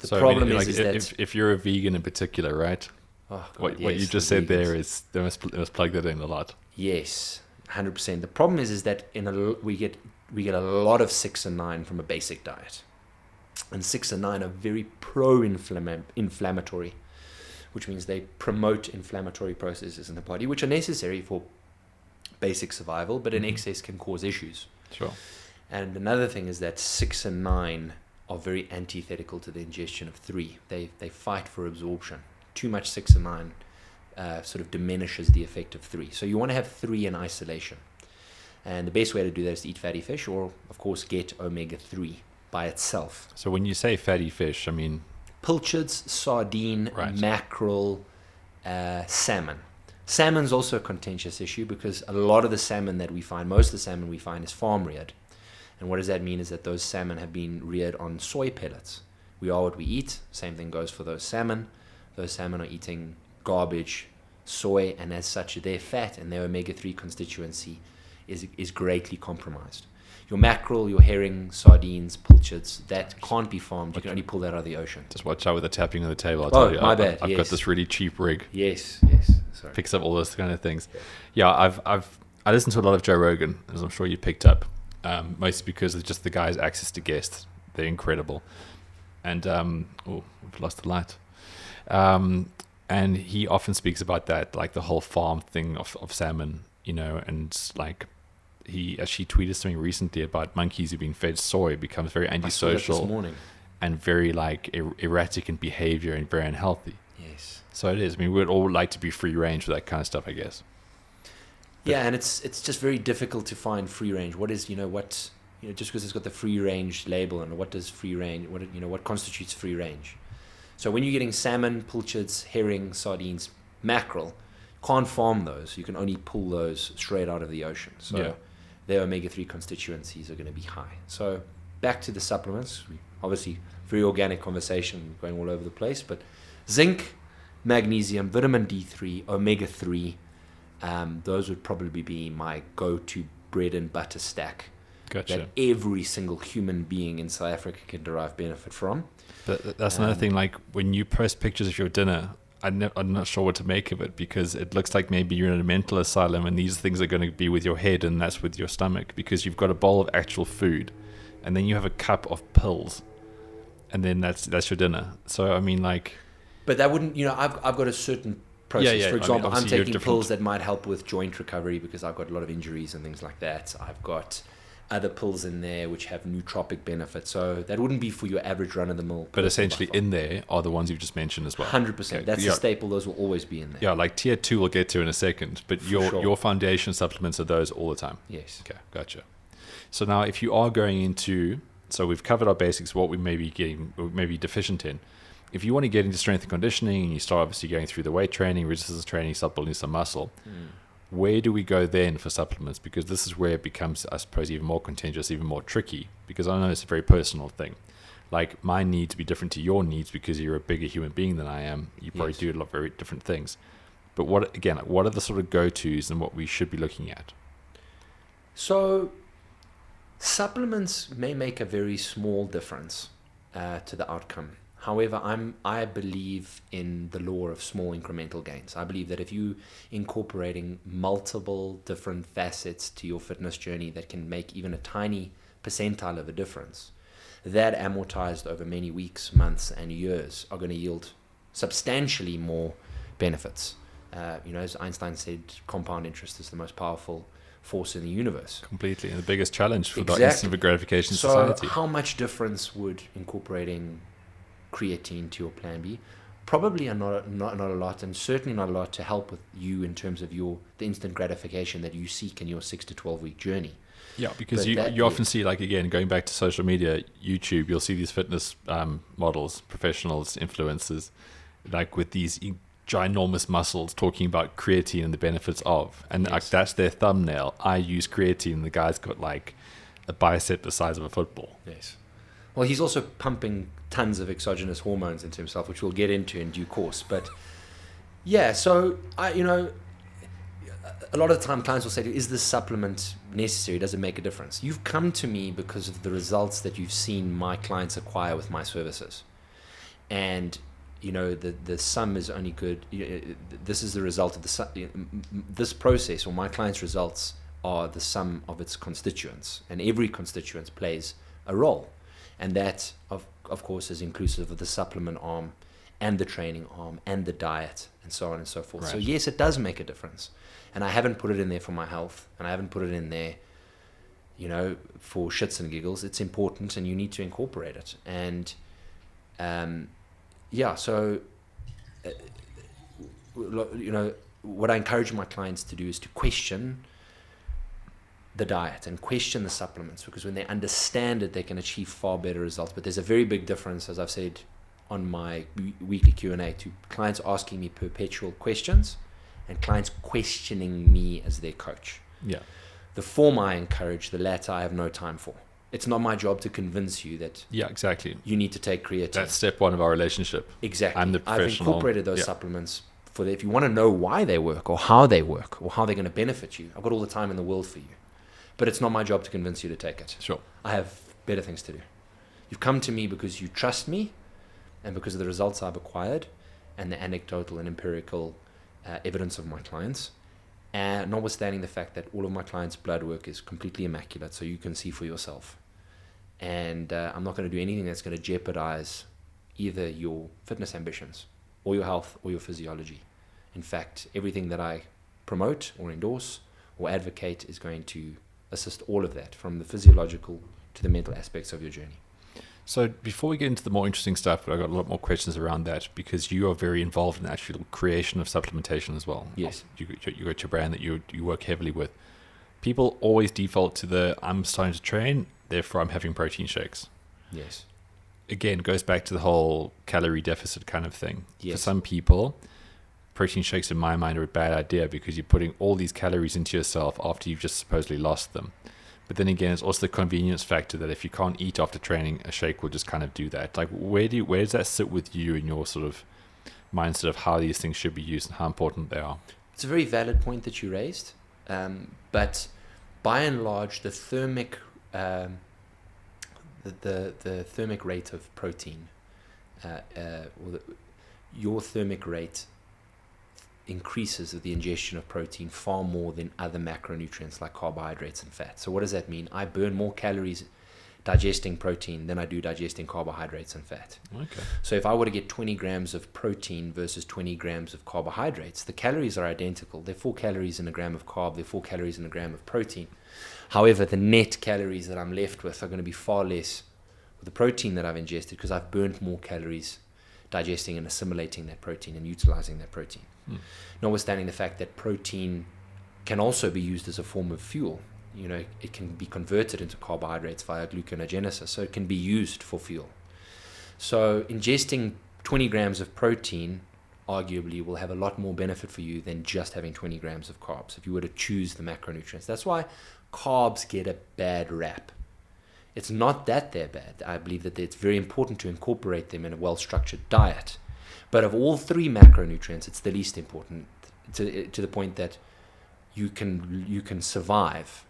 The problem is that if you're a vegan in particular, right? Oh God, what yes, you just said there is they must plug that in a lot. Yes, 100%. The problem is that we get a lot of 6 and 9 from a basic diet, and 6 and 9 are very pro-inflammatory, which means they promote inflammatory processes in the body, which are necessary for basic survival, but in excess can cause issues. Sure. And another thing is that 6 and 9 are very antithetical to the ingestion of 3. They fight for absorption. Too much 6 and 9 sort of diminishes the effect of 3. So you want to have 3 in isolation. And the best way to do that is to eat fatty fish, or of course get omega-3 by itself. So when you say fatty fish, I mean pilchards, sardine, right. mackerel, salmon. Salmon's also a contentious issue because a lot of the salmon that we find, most of the salmon we find is farm reared. And what does that mean is that those salmon have been reared on soy pellets. We are what we eat. Same thing goes for those salmon. Those salmon are eating garbage, soy, and as such their fat and their omega-3 constituency is greatly compromised. Your mackerel, your herring, sardines, pilchards, that can't be farmed. You can only pull that out of the ocean. Just watch out with the tapping on the table. I'll tell you. My bad. I've got this really cheap rig. Yes. Sorry. Picks up all those kind of things. Yeah, I listen to a lot of Joe Rogan, as I'm sure you picked up, mostly because of just the guy's access to guests. They're incredible. And we've lost the light. And he often speaks about that, like the whole farm thing of salmon, and like he actually tweeted something recently about monkeys who've been fed soy becomes very antisocial. I saw that this morning. And very like erratic in behavior and very unhealthy. Yes. So it is. I mean, we'd all like to be free range with that kind of stuff, I guess. Yeah, and it's just very difficult to find free range. What is just because it's got the free range label on it, what does free range? What constitutes free range? So when you're getting salmon, pilchards, herring, sardines, mackerel, can't farm those. You can only pull those straight out of the ocean. So their omega-3 constituencies are going to be high. So back to the supplements. Obviously, very organic conversation going all over the place, but zinc, magnesium, vitamin D3, omega-3, those would probably be my go-to bread and butter stack. Gotcha. That every single human being in South Africa can derive benefit from. But that's another thing, like when you post pictures of your dinner, I'm not sure what to make of it, because it looks like maybe you're in a mental asylum and these things are going to be with your head and that's with your stomach, because you've got a bowl of actual food and then you have a cup of pills and then that's your dinner. So I mean, like, but that wouldn't, I've got a certain process. For example, I'm taking pills that might help with joint recovery because I've got a lot of injuries and things like that. I've got other pills in there which have nootropic benefits, so that wouldn't be for your average run-of-the-mill. But essentially in there are the ones you've just mentioned as well. 100%. Okay. That's a staple. Those will always be in there. Yeah, like tier 2 we'll get to in a second, but your foundation supplements are those all the time. Yes. Okay, gotcha. So now if you are going into, so we've covered our basics, what we may be deficient in. If you want to get into strength and conditioning and you start obviously going through the weight training, resistance training, start building some muscle, where do we go then for supplements? Because this is where it becomes, I suppose, even more contentious, even more tricky, because I know it's a very personal thing. Like, my needs be different to your needs because you're a bigger human being than I am. You probably do a lot of very different things. But what are the sort of go-tos and what we should be looking at? So supplements may make a very small difference to the outcome. However, I believe in the law of small incremental gains. I believe that if you incorporating multiple different facets to your fitness journey that can make even a tiny percentile of a difference, that amortized over many weeks, months, and years are going to yield substantially more benefits. As Einstein said, compound interest is the most powerful force in the universe. Completely, and the biggest challenge for the instant gratification society. So how much difference would incorporating creatine to your plan be? Probably not a lot, and certainly not a lot to help with you in terms of the instant gratification that you seek in your 6 to 12 week journey. Yeah, because you often see, like, again, going back to social media, YouTube, you'll see these fitness models, professionals, influencers, like with these ginormous muscles talking about creatine and the benefits of, and Yes. like that's their thumbnail. I use creatine, and the guy's got like a bicep the size of a football. Yes. Well, he's also pumping tons of exogenous hormones into himself, which we'll get into in due course. But yeah, so a lot of the time clients will say to you, is this supplement necessary? Does it make a difference? You've come to me because of the results that you've seen my clients acquire with my services. And, the sum is only good. This is the result of this process, or my clients' results are the sum of its constituents. And every constituent plays a role. And that, of course, is inclusive of the supplement arm and the training arm and the diet and so on and so forth. Right. So yes, it does make a difference. And I haven't put it in there for my health, and I haven't put it in there, for shits and giggles. It's important, and you need to incorporate it. And so what I encourage my clients to do is to question the diet and question the supplements, because when they understand it, they can achieve far better results. But there's a very big difference, as I've said on my weekly Q&A, to clients asking me perpetual questions and clients questioning me as their coach. Yeah. The former I encourage, the latter I have no time for. It's not my job to convince you that Exactly. you need to take creatine. That's step one of our relationship. Exactly. I'm the I've professional. incorporated those supplements if you want to know why they work or how they're going to benefit you. I've got all the time in the world for you. But it's not my job to convince you to take it. Sure. I have better things to do. You've come to me because you trust me and because of the results I've acquired and the anecdotal and empirical evidence of my clients. And notwithstanding the fact that all of my clients' blood work is completely immaculate, so you can see for yourself. And I'm not going to do anything that's going to jeopardize either your fitness ambitions or your health or your physiology. In fact, everything that I promote or endorse or advocate is going to assist all of that, from the physiological to the mental aspects of your journey. So before we get into the more interesting stuff, I've got a lot more questions around that, because you are very involved in the actual creation of supplementation as well. Yes. You got your brand that you work heavily with. People always default to I'm starting to train, therefore I'm having protein shakes. Yes. Again, goes back to the whole calorie deficit kind of thing. Yes. For some people, protein shakes in my mind are a bad idea, because you're putting all these calories into yourself after you've just supposedly lost them. But then again, it's also the convenience factor that if you can't eat after training, a shake will just kind of do that. Like, where does that sit with you in your sort of mindset of how these things should be used and how important they are? It's a very valid point that you raised. But by and large, the thermic the thermic rate of protein, your thermic rate increases with the ingestion of protein far more than other macronutrients like carbohydrates and fat. So what does that mean? I burn more calories digesting protein than I do digesting carbohydrates and fat. Okay. So if I were to get 20 grams of protein versus 20 grams of carbohydrates, the calories are identical. They're 4 calories in a gram of carb, they're 4 calories in a gram of protein. However, the net calories that I'm left with are going to be far less with the protein that I've ingested, because I've burnt more calories digesting and assimilating that protein and utilizing that protein. Notwithstanding the fact that protein can also be used as a form of fuel. It can be converted into carbohydrates via gluconeogenesis, so it can be used for fuel. So ingesting 20 grams of protein arguably will have a lot more benefit for you than just having 20 grams of carbs if you were to choose the macronutrients. That's why carbs get a bad rap. It's not that they're bad. I believe that it's very important to incorporate them in a well-structured diet. But of all 3 macronutrients, it's the least important, to the point that you can survive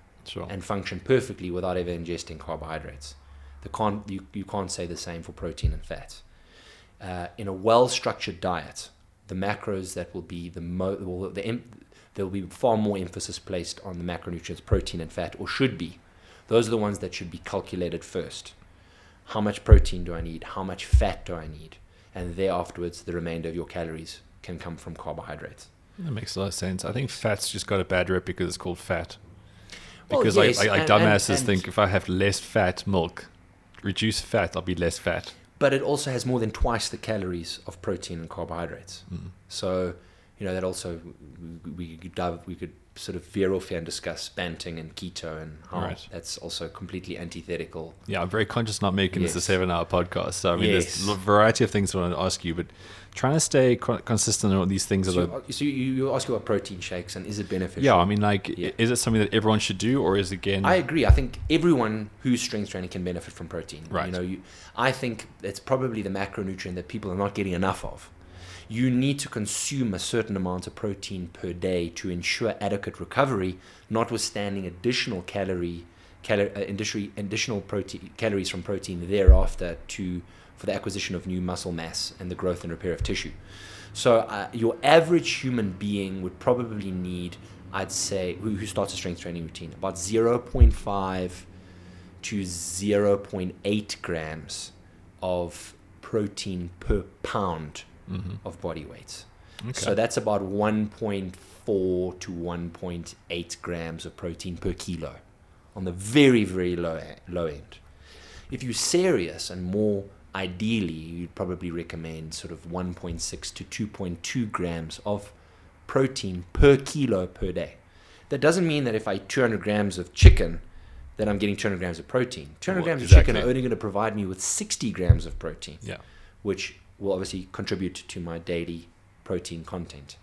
and function perfectly without ever ingesting carbohydrates. You can't say the same for protein and fat. In a well-structured diet, the macros that will be there will be far more emphasis placed on the macronutrients protein and fat, or should be. Those are the ones that should be calculated first. How much protein do I need? How much fat do I need? And thereafterwards, the remainder of your calories can come from carbohydrates. That makes a lot of sense. I think fat's just got a bad rep because it's called fat. Well, Because yes, dumbasses think if I have less fat milk, reduce fat, I'll be less fat. But it also has more than twice the calories of protein and carbohydrates. Mm. So that also we could sort of veer off here and discuss banting and keto and how that's also completely antithetical. Yeah, I'm very conscious not making this a 7-hour podcast. So, I mean, Yes. there's a variety of things I want to ask you, but trying to stay consistent on all these things. So you ask about protein shakes and is it beneficial? Yeah, I mean, is it something that everyone should do, or is it, again... I agree. I think everyone who's strength training can benefit from protein. Right. I think it's probably the macronutrient that people are not getting enough of. You need to consume a certain amount of protein per day to ensure adequate recovery, notwithstanding additional additional protein calories from protein thereafter for the acquisition of new muscle mass and the growth and repair of tissue. So your average human being would probably need, I'd say, who starts a strength training routine, about 0.5 to 0.8 grams of protein per pound of body weight. Okay. So that's about 1.4 to 1.8 grams of protein per kilo on the very, very low end. If you're serious and more ideally, you'd probably recommend sort of 1.6 to 2.2 grams of protein per kilo per day. That doesn't mean that if I eat 200 grams of chicken, that I'm getting 200 grams of protein. 200 grams of chicken are only going to provide me with 60 grams of protein, which will obviously contribute to my daily protein content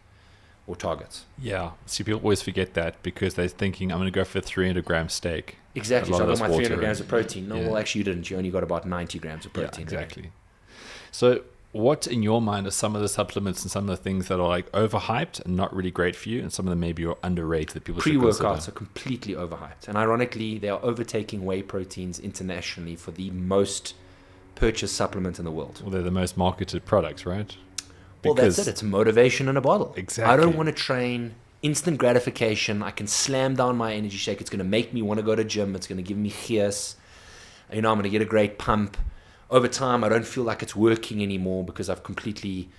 or targets. Yeah. See, people always forget that because they're thinking, I'm going to go for a 300-gram steak. Exactly. So I got my 300 grams of protein. No, well, actually you didn't. You only got about 90 grams of protein. Yeah, exactly. Right? So what, in your mind, are some of the supplements and some of the things that are like overhyped and not really great for you, and some of them maybe are underrated that people should consider? Pre-workouts are completely overhyped. And ironically, they are overtaking whey proteins internationally for the most purchased supplement in the world. Well, they're the most marketed products, right? Well, that's it. It's motivation in a bottle. Exactly. I don't want to train instant gratification. I can slam down my energy shake. It's going to make me want to go to gym. It's going to give me gears. I'm going to get a great pump. Over time, I don't feel like it's working anymore because I've completely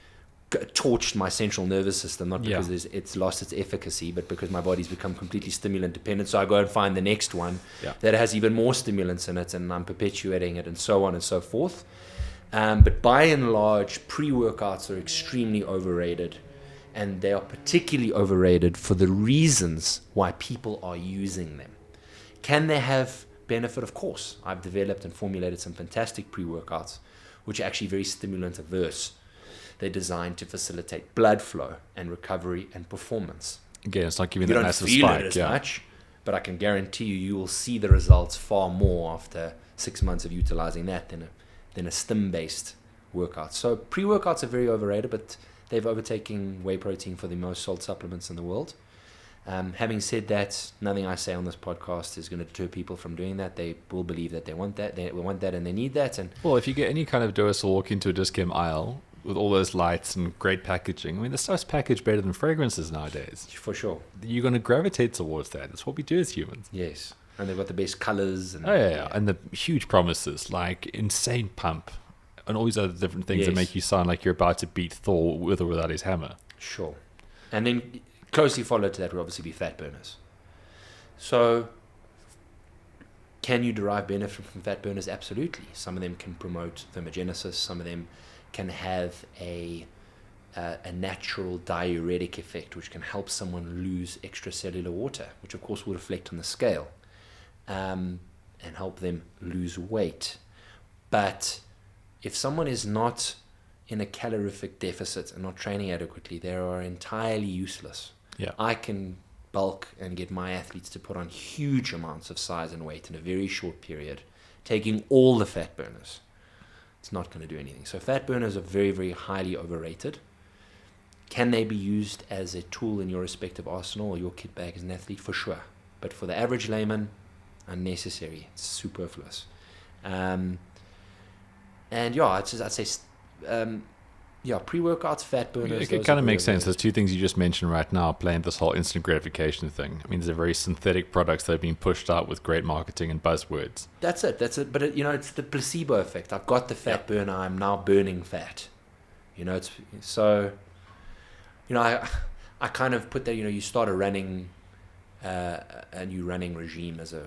torched my central nervous system, not because it's lost its efficacy, but because my body's become completely stimulant dependent. So I go and find the next one that has even more stimulants in it, and I'm perpetuating it, and so on and so forth. But by and large, pre-workouts are extremely overrated, and they are particularly overrated for the reasons why people are using them. Can they have benefit? Of course. I've developed and formulated some fantastic pre-workouts, which are actually very stimulant averse. They're designed to facilitate blood flow and recovery and performance. Again, it's not giving that massive spike. You don't feel it as much, but I can guarantee you will see the results far more after 6 months of utilizing that than a stim-based workout. So pre-workouts are very overrated, but they've overtaken whey protein for the most sold supplements in the world. Having said that, nothing I say on this podcast is going to deter people from doing that. They will believe that they want that, and they need that. And well, if you get any kind of dose or walk into a discount aisle with all those lights and great packaging, I mean, the stuff's packaged better than fragrances nowadays. For sure. You're going to gravitate towards that. That's what we do as humans. Yes. And they've got the best colors. And, and the huge promises, like insane pump and all these other different things that make you sound like you're about to beat Thor with or without his hammer. Sure. And then closely followed to that would obviously be fat burners. So can you derive benefit from fat burners? Absolutely. Some of them can promote thermogenesis. Some of them can have a natural diuretic effect, which can help someone lose extracellular water, which of course will reflect on the scale and help them lose weight. But if someone is not in a calorific deficit and not training adequately, they are entirely useless. Yeah. I can bulk and get my athletes to put on huge amounts of size and weight in a very short period, taking all the fat burners. It's not going to do anything. So fat burners are very, very highly overrated. Can they be used as a tool in your respective arsenal or your kit bag as an athlete? For sure. But for the average layman, unnecessary. It's superfluous. And I'd say pre-workouts, fat burners. It kind of makes sense. There's two things you just mentioned right now playing this whole instant gratification thing. I mean, these are very synthetic products that have been pushed out with great marketing and buzzwords. That's it. But it's the placebo effect. I've got the fat burner. I'm now burning fat. It's so. I kind of put that. You start a new running regime as an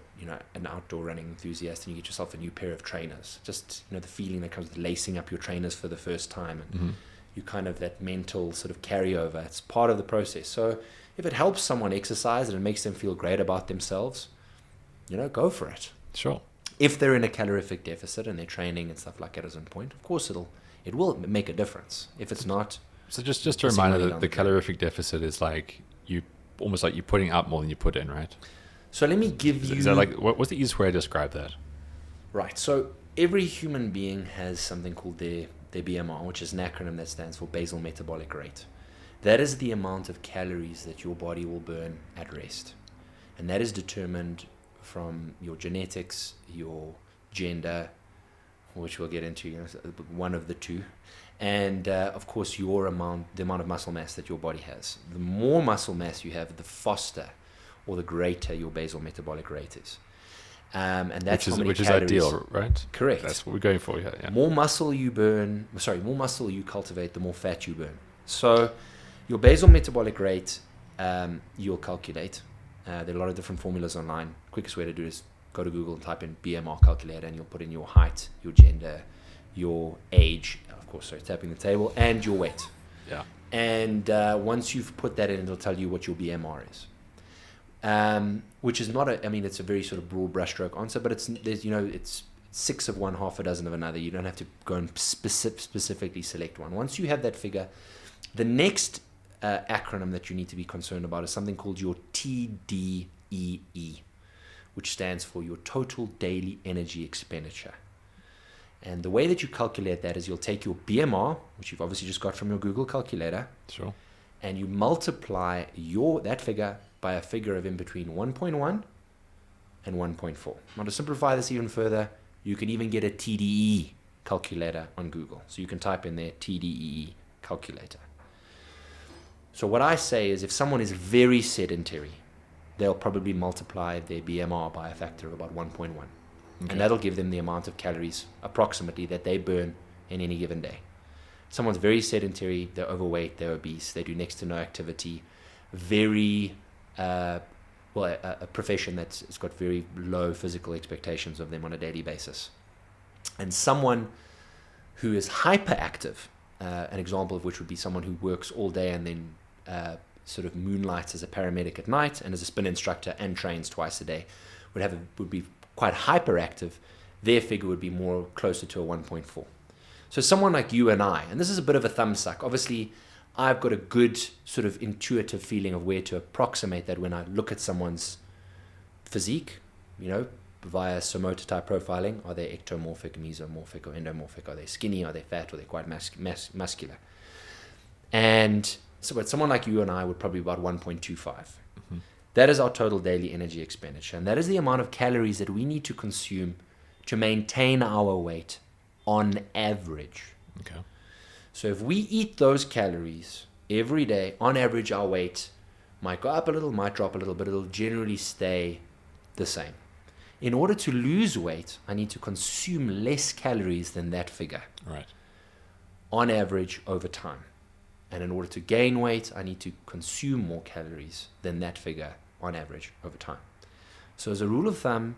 outdoor running enthusiast, and you get yourself a new pair of trainers. Just the feeling that comes with lacing up your trainers for the first time, and you kind of that mental sort of carryover. It's part of the process. So if it helps someone exercise and it makes them feel great about themselves, go for it. Sure. If they're in a calorific deficit and they're training and stuff like that is on point, of course it will make a difference. If it's not, so just a reminder that the calorific deficit is like almost like you're putting out more than you put in, right? So let me give you. Is that like what's the easiest way to describe that? Right. So every human being has something called their BMR, which is an acronym that stands for basal metabolic rate. That is the amount of calories that your body will burn at rest, and that is determined from your genetics, your gender, which we'll get into, one of the two, and of course the amount of muscle mass that your body has. The more muscle mass you have, the faster or the greater your basal metabolic rate is. And that's which is ideal, right? Correct. That's what we're going for here. Yeah. More muscle you cultivate, the more fat you burn. So your basal metabolic rate, you'll calculate. There are a lot of different formulas online. Quickest way to do it is go to Google and type in BMR calculator, and you'll put in your height, your gender, your age, of course, sorry, tapping the table, and your weight. Yeah. And once you've put that in, it'll tell you what your BMR is. Which is not it's a very sort of broad brushstroke answer, but it's 6 of one, half a dozen of another. You don't have to go and specifically select one. Once you have that figure, the next acronym that you need to be concerned about is something called your Tdee, which stands for your total daily energy expenditure. And the way that you calculate that is you'll take your BMR, which you've obviously just got from your Google calculator, sure, and you multiply that figure by a figure of in between 1.1 and 1.4. Now, to simplify this even further, you can even get a Tdee calculator on Google. So you can type in there Tdee calculator. So what I say is if someone is very sedentary, they'll probably multiply their BMR by a factor of about 1.1. Okay. And that'll give them the amount of calories approximately that they burn in any given day. Someone's very sedentary, they're overweight, they're obese, they do next to no activity, a profession that's got very low physical expectations of them on a daily basis. And someone who is hyperactive, an example of which would be someone who works all day and then sort of moonlights as a paramedic at night and as a spin instructor and trains twice a day, would be quite hyperactive. Their figure would be more closer to a 1.4. So someone like you and I, and this is a bit of a thumbsuck, obviously I've got a good sort of intuitive feeling of where to approximate that when I look at someone's physique, via somotor type profiling. Are they ectomorphic, mesomorphic, or endomorphic? Are they skinny? Are they fat? Or are they quite muscular? And so, but someone like you and I would probably be about 1.25. Mm-hmm. That is our total daily energy expenditure. And that is the amount of calories that we need to consume to maintain our weight on average. Okay. So if we eat those calories every day, on average, our weight might go up a little, might drop a little, but it'll generally stay the same. In order to lose weight, I need to consume less calories than that figure. Right. On average, over time. And in order to gain weight, I need to consume more calories than that figure on average over time. So as a rule of thumb,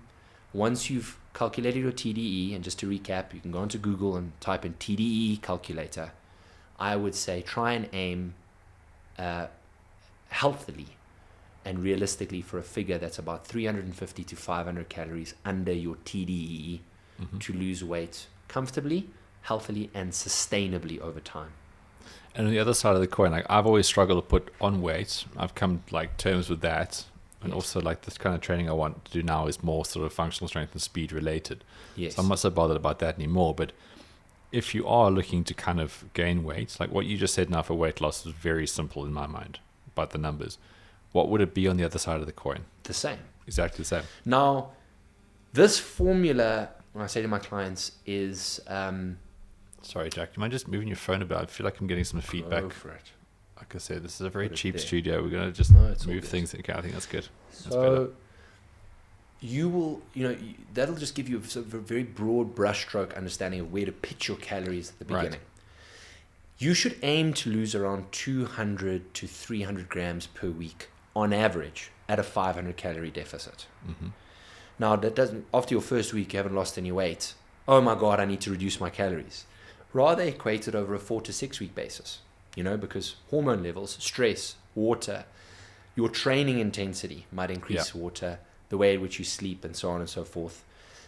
once you've calculated your Tdee, and just to recap, you can go onto Google and type in Tdee calculator. I would say try and aim healthily and realistically for a figure that's about 350 to 500 calories under your Tdee to lose weight comfortably, healthily, and sustainably over time. And on the other side of the coin, like I've always struggled to put on weight. I've come like terms with that. And also like this kind of training I want to do now is more sort of functional strength and speed related. Yes. So I'm not so bothered about that anymore. But if you are looking to kind of gain weight, like what you just said now for weight loss is very simple in my mind about the numbers. What would it be on the other side of the coin? The same. Exactly the same. Now, this formula, when I say to my clients, is... Sorry, Jack, do you mind just moving your phone about? I feel like I'm getting some feedback. Go for it. Like I said, this is a very cheap studio. We're going to just move things. Okay, I think that's good. So you will, that'll just give you a very broad brushstroke understanding of where to pitch your calories at the beginning. Right. You should aim to lose around 200 to 300 grams per week on average at a 500 calorie deficit. Mm-hmm. Now, that doesn't, after your first week, you haven't lost any weight. Oh my God, I need to reduce my calories. rather equate it over a 4 to 6 week basis, because hormone levels, stress, water, your training intensity might increase water, the way in which you sleep, and so on and so forth.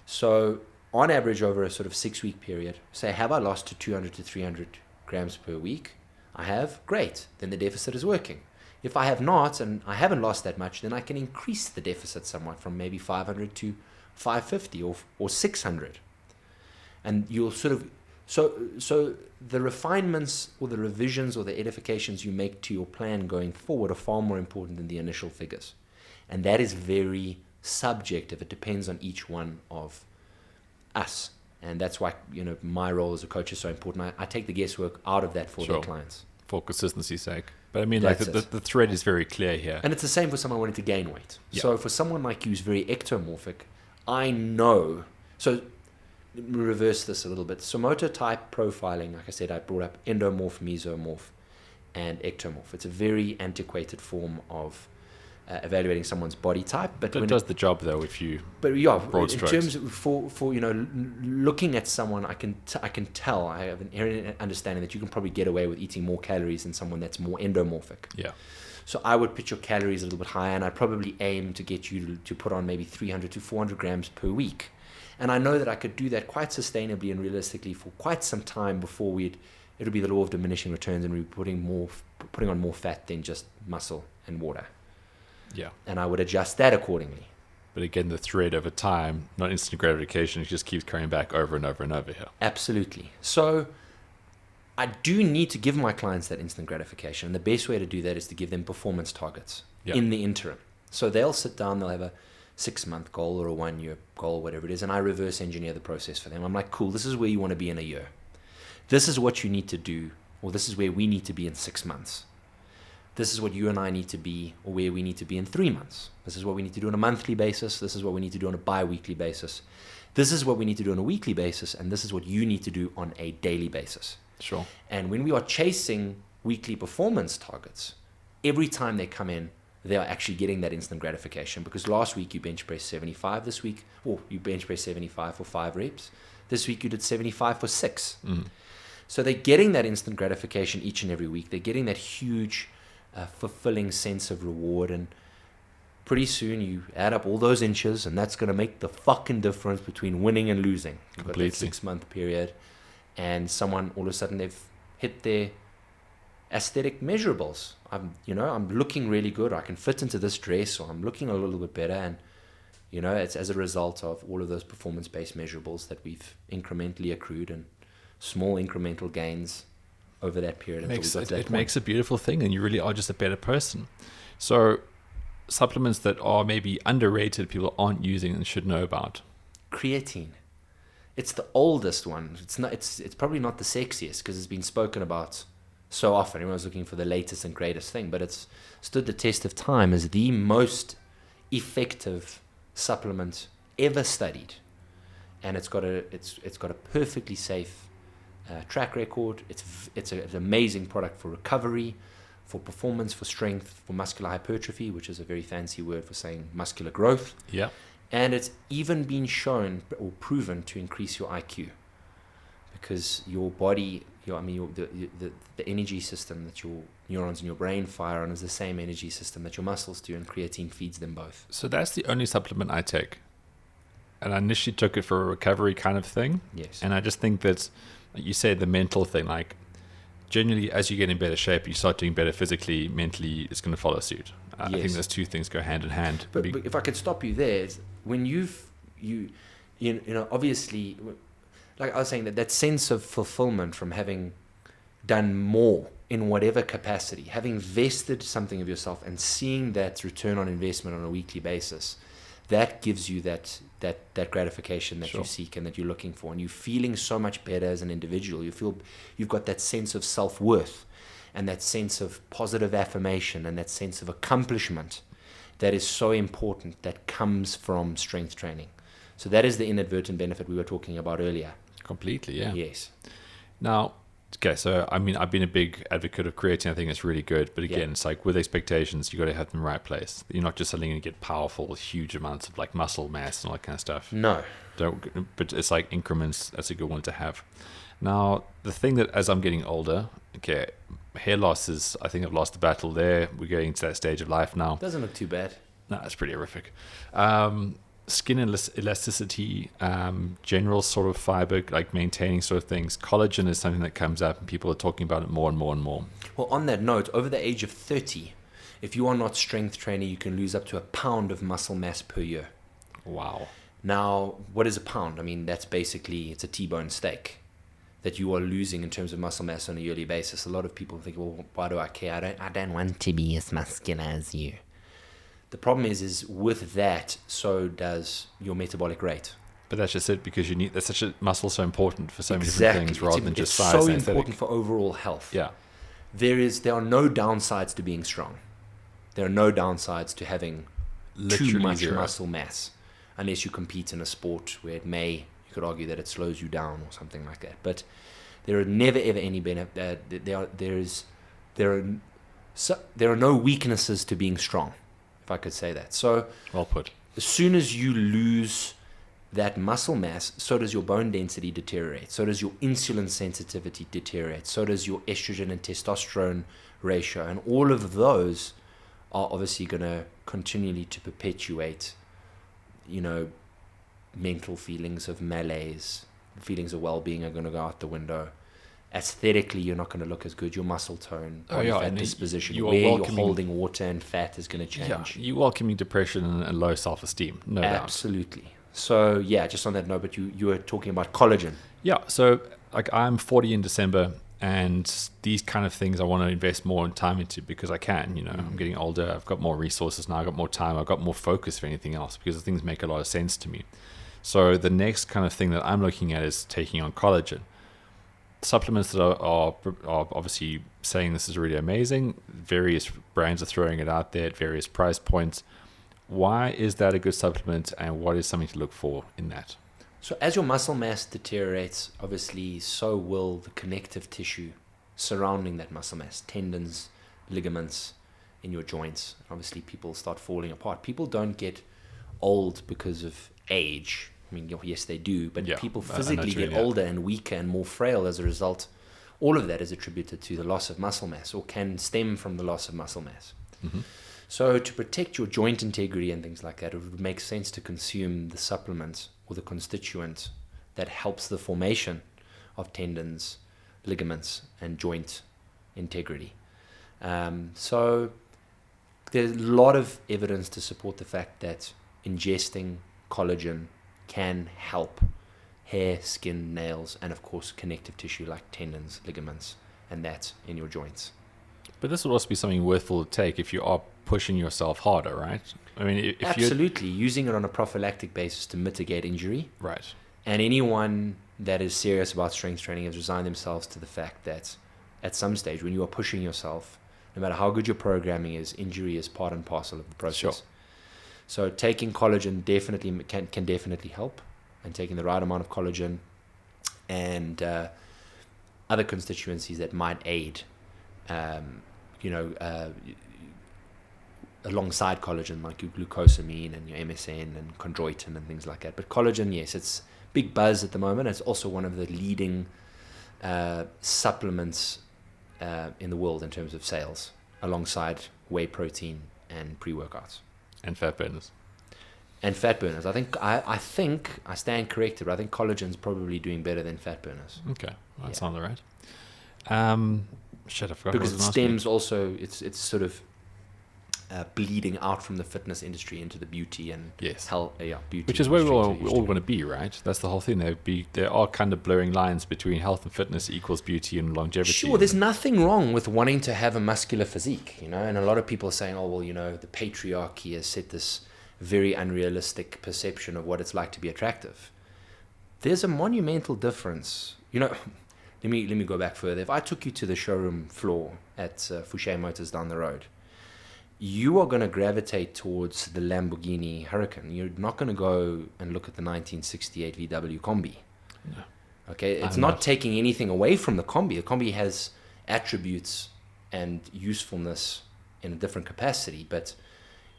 So on average, over a sort of 6 week period, say, have I lost to 200 to 300 grams per week? I have, great. Then the deficit is working. If I have not, and I haven't lost that much, then I can increase the deficit somewhat from maybe 500 to 550 or 600. And you'll sort of, so the refinements or the revisions or the edifications you make to your plan going forward are far more important than the initial figures. And that is very subjective. It depends on each one of us. And that's why, my role as a coach is so important. I take the guesswork out of that for their clients. For consistency's sake. But I mean, the thread is very clear here. And it's the same for someone wanting to gain weight. Yeah. So for someone like you who's very ectomorphic, I know. So let me reverse this a little bit. So motor type profiling, like I said, I brought up endomorph, mesomorph, and ectomorph. It's a very antiquated form of evaluating someone's body type, but it does the job though. If you broad strokes. Terms of, for looking at someone, I can tell, I have an inherent understanding that you can probably get away with eating more calories than someone that's more endomorphic. Yeah. So I would pitch your calories a little bit higher, and I'd probably aim to get you to put on maybe 300 to 400 grams per week. And I know that I could do that quite sustainably and realistically for quite some time before it'll be the law of diminishing returns, and we'd be putting on more fat than just muscle and water. Yeah. And I would adjust that accordingly. But again, the thread over time, not instant gratification, it just keeps coming back over and over and over here. Absolutely. So I do need to give my clients that instant gratification. And the best way to do that is to give them performance targets in the interim. So they'll sit down, they'll have a 6-month goal or a 1-year goal, whatever it is, and I reverse engineer the process for them. I'm like, cool, this is where you want to be in a year. This is what you need to do, or this is where we need to be in 6 months. This is what you and I need to be, or where we need to be in 3 months. This is what we need to do on a monthly basis. This is what we need to do on a bi-weekly basis. This is what we need to do on a weekly basis, and this is what you need to do on a daily basis. Sure. And when we are chasing weekly performance targets, every time they come in, they are actually getting that instant gratification, because last week you bench pressed 75, this week, or you bench pressed 75 for 5 reps. This week you did 75 for 6. Mm. So they're getting that instant gratification each and every week. They're getting that huge fulfilling sense of reward, and pretty soon you add up all those inches, and that's going to make the fucking difference between winning and losing. You've got that 6-month period, and someone all of a sudden they've hit their aesthetic measurables. I'm looking really good. I can fit into this dress, or I'm looking a little bit better, and it's as a result of all of those performance-based measurables that we've incrementally accrued, and small incremental gains over that period. It makes a beautiful thing, and you really are just a better person. So supplements that are maybe underrated, people aren't using and should know about. Creatine. It's the oldest one. It's probably not the sexiest because it's been spoken about so often. Everyone's looking for the latest and greatest thing, but it's stood the test of time as the most effective supplement ever studied. And it's got a perfectly safe track record. It's an amazing product for recovery, for performance, for strength, for muscular hypertrophy, which is a very fancy word for saying muscular growth. Yeah. And it's even been shown or proven to increase your IQ, because your body, the energy system that your neurons in your brain fire on is the same energy system that your muscles do, and creatine feeds them both. So that's the only supplement I take. And I initially took it for a recovery kind of thing. Yes. And I just think that, like you said, the mental thing, like generally as you get in better shape, you start doing better physically, mentally, it's going to follow suit. I think those two things go hand in hand. But if I could stop you there, when you obviously, like I was saying, that sense of fulfillment from having done more in whatever capacity, having vested something of yourself and seeing that return on investment on a weekly basis, that gives you that gratification that you seek and that you're looking for, and you're feeling so much better as an individual. You feel you've got that sense of self-worth and that sense of positive affirmation and that sense of accomplishment that is so important, that comes from strength training. So that is the inadvertent benefit we were talking about earlier. Completely, yeah. Yes. Now, Okay, so I mean, I've been a big advocate of creatine. I think it's really good, but again, it's like with expectations, you got to have them in the right place. You're not just suddenly going to get powerful, huge amounts of like muscle mass and all that kind of stuff. No. But it's like increments. That's a good one to have. Now, the thing that as I'm getting older, okay, hair loss is, I think I've lost the battle there. We're getting to that stage of life now. Doesn't look too bad. No, it's pretty horrific. Skin elasticity, general sort of fiber, like maintaining sort of things. Collagen is something that comes up and people are talking about it more and more and more. Well, on that note, over the age of 30, if you are not strength trainer, you can lose up to 1 pound of muscle mass per year. Wow. Now, what is a pound? I mean, that's basically, it's a T-bone steak that you are losing in terms of muscle mass on a yearly basis. A lot of people think, well, why do I care? I don't want to be as muscular as you. The problem is with that, so does your metabolic rate. But that's just it, because you need, that's such a muscle so important for so many different things rather than just size. It's so important for overall health. Yeah. There are no downsides to being strong. There are no downsides to having too much muscle mass, unless you compete in a sport where you could argue that it slows you down or something like that. But there are never ever any benefit. There are no weaknesses to being strong, if I could say that. So well put. As soon as you lose that muscle mass, so does your bone density deteriorate. So does your insulin sensitivity deteriorate. So does your estrogen and testosterone ratio. And all of those are obviously going to continually to perpetuate, mental feelings of malaise, feelings of well-being are going to go out the window. Aesthetically, you're not going to look as good. Your muscle tone, body fat disposition, where you're holding water and fat is going to change. Yeah, you're welcoming depression and low self-esteem, no doubt. Absolutely. So, yeah, just on that note, but you were talking about collagen. Yeah, so like I'm 40 in December, and these kind of things I want to invest more time into because I can, I'm getting older, I've got more resources now, I've got more time, I've got more focus for anything else because things make a lot of sense to me. So the next kind of thing that I'm looking at is taking on collagen. Supplements that are obviously saying this is really amazing. Various brands are throwing it out there at various price points. Why is that a good supplement, and what is something to look for in that? So as your muscle mass deteriorates, obviously, so will the connective tissue surrounding that muscle mass, tendons, ligaments in your joints. Obviously, people start falling apart. People don't get old because of age. I mean, yes, they do, but people physically get older and weaker and more frail as a result. All of that is attributed to the loss of muscle mass, or can stem from the loss of muscle mass. Mm-hmm. So to protect your joint integrity and things like that, it would make sense to consume the supplement or the constituent that helps the formation of tendons, ligaments, and joint integrity. So there's a lot of evidence to support the fact that ingesting collagen can help hair, skin, nails, and of course connective tissue like tendons, ligaments, and that in your joints. But this would also be something worthwhile to take if you are pushing yourself harder, right? I mean, if absolutely, using it on a prophylactic basis to mitigate injury. Right. And anyone that is serious about strength training has resigned themselves to the fact that at some stage when you are pushing yourself, no matter how good your programming is, injury is part and parcel of the process. Sure. So taking collagen definitely can definitely help, and taking the right amount of collagen and other constituencies that might aid, alongside collagen, like your glucosamine and your MSM and chondroitin and things like that. But collagen, yes, it's big buzz at the moment. It's also one of the leading supplements in the world in terms of sales, alongside whey protein and pre-workouts. And fat burners. And fat burners. I think I stand corrected, but I think collagen's probably doing better than fat burners. Okay, well, that sounds all right. I forgot. Because it stems also, it's sort of bleeding out from the fitness industry into the beauty and health. Beauty. Which is where we all want to be, right? That's the whole thing. There are kind of blurring lines between health and fitness equals beauty and longevity. Sure, there's nothing wrong with wanting to have a muscular physique, and a lot of people are saying, oh, well, the patriarchy has set this very unrealistic perception of what it's like to be attractive. There's a monumental difference. Let me go back further. If I took you to the showroom floor at Fouché Motors down the road, you are going to gravitate towards the Lamborghini Huracan. You're not going to go and look at the 1968 VW Combi. No. Okay, it's not taking anything away from the combi. The combi has attributes and usefulness in a different capacity, but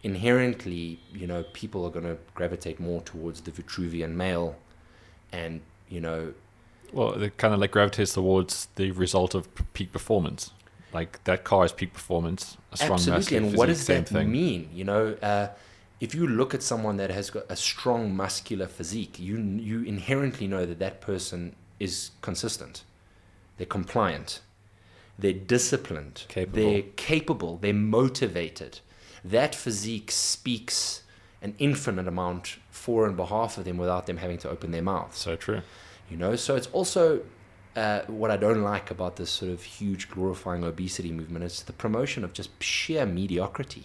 inherently, you know, people are going to gravitate more towards the Vitruvian male, and, you know, well, it kind of like gravitates towards the result of peak performance. Like that car is peak performance, a strong absolutely. And physique, what does that thing. mean? You know, if you look at someone that has got a strong muscular physique, you inherently know that that person is consistent, they're compliant, they're disciplined, they're capable, they're motivated. That physique speaks an infinite amount for and behalf of them without them having to open their mouths. So true. You know, so it's also what I don't like about this sort of huge glorifying obesity movement. It's the promotion of just sheer mediocrity.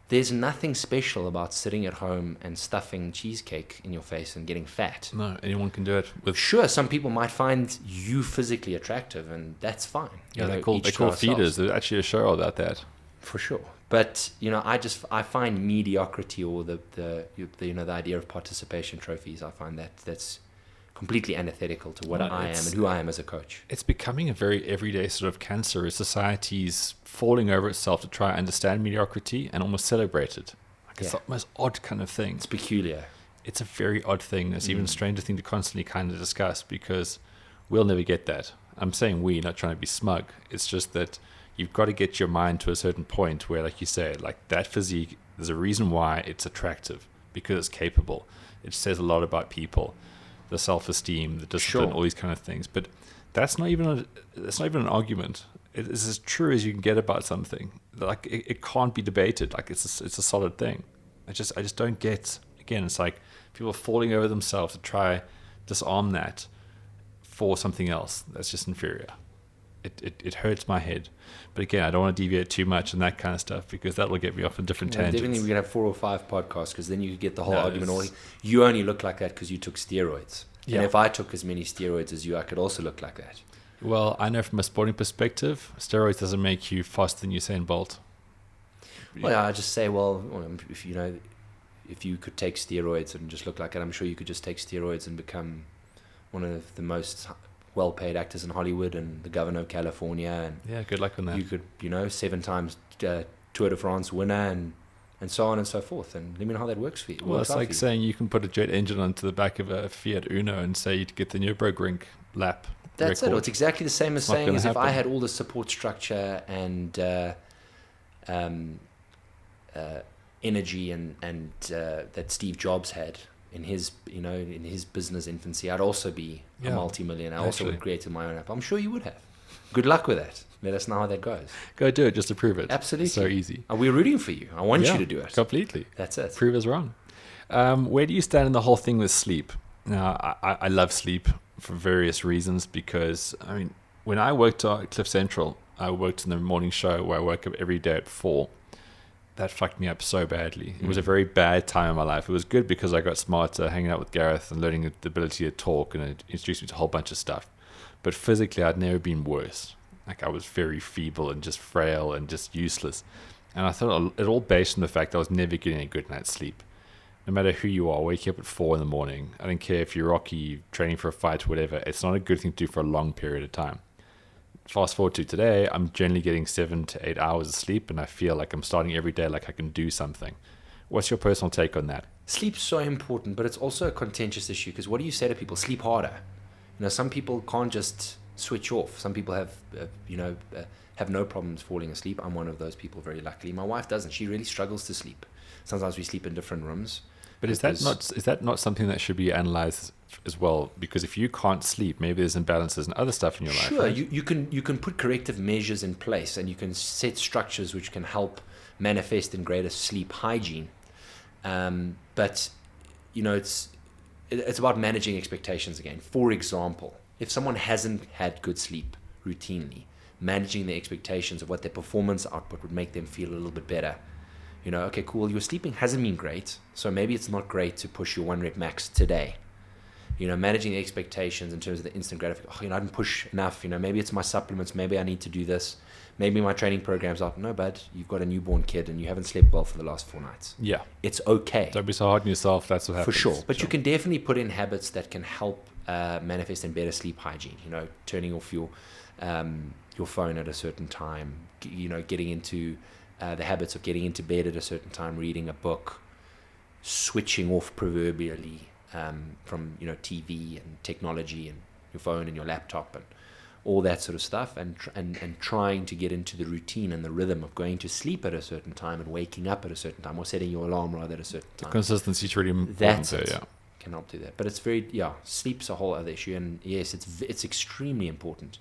There's nothing special about sitting at home and stuffing cheesecake in your face and getting fat. No, anyone can do it. Sure, some people might find you physically attractive, and that's fine. Yeah, they're called feeders. There's actually a show about that. For sure. But, you know, I find mediocrity, or the idea of participation trophies, I find that's completely antithetical to what I am and who I am as a coach. It's becoming a very everyday sort of cancer as society's falling over itself to try and understand mediocrity and almost celebrate it. Like it's the most odd kind of thing. It's peculiar. It's a very odd thing. It's even a stranger thing to constantly kind of discuss, because we'll never get that. I'm saying we, not trying to be smug. It's just that you've got to get your mind to a certain point where, like you say, like that physique, there's a reason why it's attractive, because it's capable. It says a lot about people. The self-esteem, the discipline, all these kind of things. But that's not even an argument. It is as true as you can get about something. Like it can't be debated. Like it's a solid thing. I just don't get. Again, it's like people falling over themselves to try disarm that for something else that's just inferior. It hurts my head. But again, I don't want to deviate too much and that kind of stuff, because that will get me off on different tangents. Definitely we can have 4 or 5 podcasts, because then you could get the whole argument. You only look like that because you took steroids. Yeah. And if I took as many steroids as you, I could also look like that. Well, I know from a sporting perspective, steroids doesn't make you faster than Usain Bolt. Well, I just say, if you could take steroids and just look like it, I'm sure you could just take steroids and become one of the most well-paid actors in Hollywood and the governor of California. And yeah, good luck on that. You could, 7 times Tour de France winner and so on and so forth. And let me know how that works for you. Well, it's like saying you can put a jet engine onto the back of a Fiat Uno and say you'd get the Nürburgring lap. That's record. it. It's exactly the same as saying if I had all the support structure and energy and that Steve Jobs had in his business infancy, I'd also be a multi-millionaire. I also would create my own app. I'm sure you would have. Good luck with that. Let us know how that goes. Go do it just to prove it. Absolutely. It's so easy. We're rooting for you. I want you to do it. Completely. That's it. Prove us wrong. Where do you stand in the whole thing with sleep? Now, I love sleep for various reasons, because, I mean, when I worked at Cliff Central, I worked in the morning show where I woke up every day at 4. That fucked me up so badly. It was a very bad time in my life. It was good because I got smarter hanging out with Gareth and learning the ability to talk, and it introduced me to a whole bunch of stuff. But physically, I'd never been worse. Like, I was very feeble and just frail and just useless. And I thought it all based on the fact that I was never getting a good night's sleep. No matter who you are, waking up at 4 in the morning, I don't care if you're Rocky, training for a fight, or whatever, it's not a good thing to do for a long period of time. Fast forward to today, I'm generally getting 7 to 8 hours of sleep, and I feel like I'm starting every day like I can do something. What's your personal take on that? Sleep's so important, but it's also a contentious issue, because what do you say to people? Sleep harder. Some people can't just switch off. Some people have no problems falling asleep. I'm one of those people, very luckily. My wife doesn't. She really struggles to sleep. Sometimes we sleep in different rooms. But is that not something that should be analyzed as well? Because if you can't sleep, maybe there's imbalances and other stuff in your life. Sure, right? you can put corrective measures in place, and you can set structures which can help manifest in greater sleep hygiene. But it's about managing expectations again. For example, if someone hasn't had good sleep routinely, managing the expectations of what their performance output would make them feel a little bit better. Okay, cool, your sleeping hasn't been great, so maybe it's not great to push your 1 rep max today. managing the expectations in terms of the instant gratification. I didn't push enough. Maybe it's my supplements. Maybe I need to do this. Maybe my training program's up. No, bud, you've got a newborn kid and you haven't slept well for the last 4 nights. Yeah. It's okay. Don't be so hard on yourself. That's what happens. For sure. But you can definitely put in habits that can help manifest in better sleep hygiene. Turning off your phone at a certain time. Getting into the habits of getting into bed at a certain time, reading a book, switching off proverbially from TV and technology and your phone and your laptop and all that sort of stuff, and trying to get into the routine and the rhythm of going to sleep at a certain time and waking up at a certain time, or setting your alarm rather at a certain time. The consistency is really important. That's there, it. yeah. Can help do that. But it's sleep's a whole other issue, and yes, it's extremely important.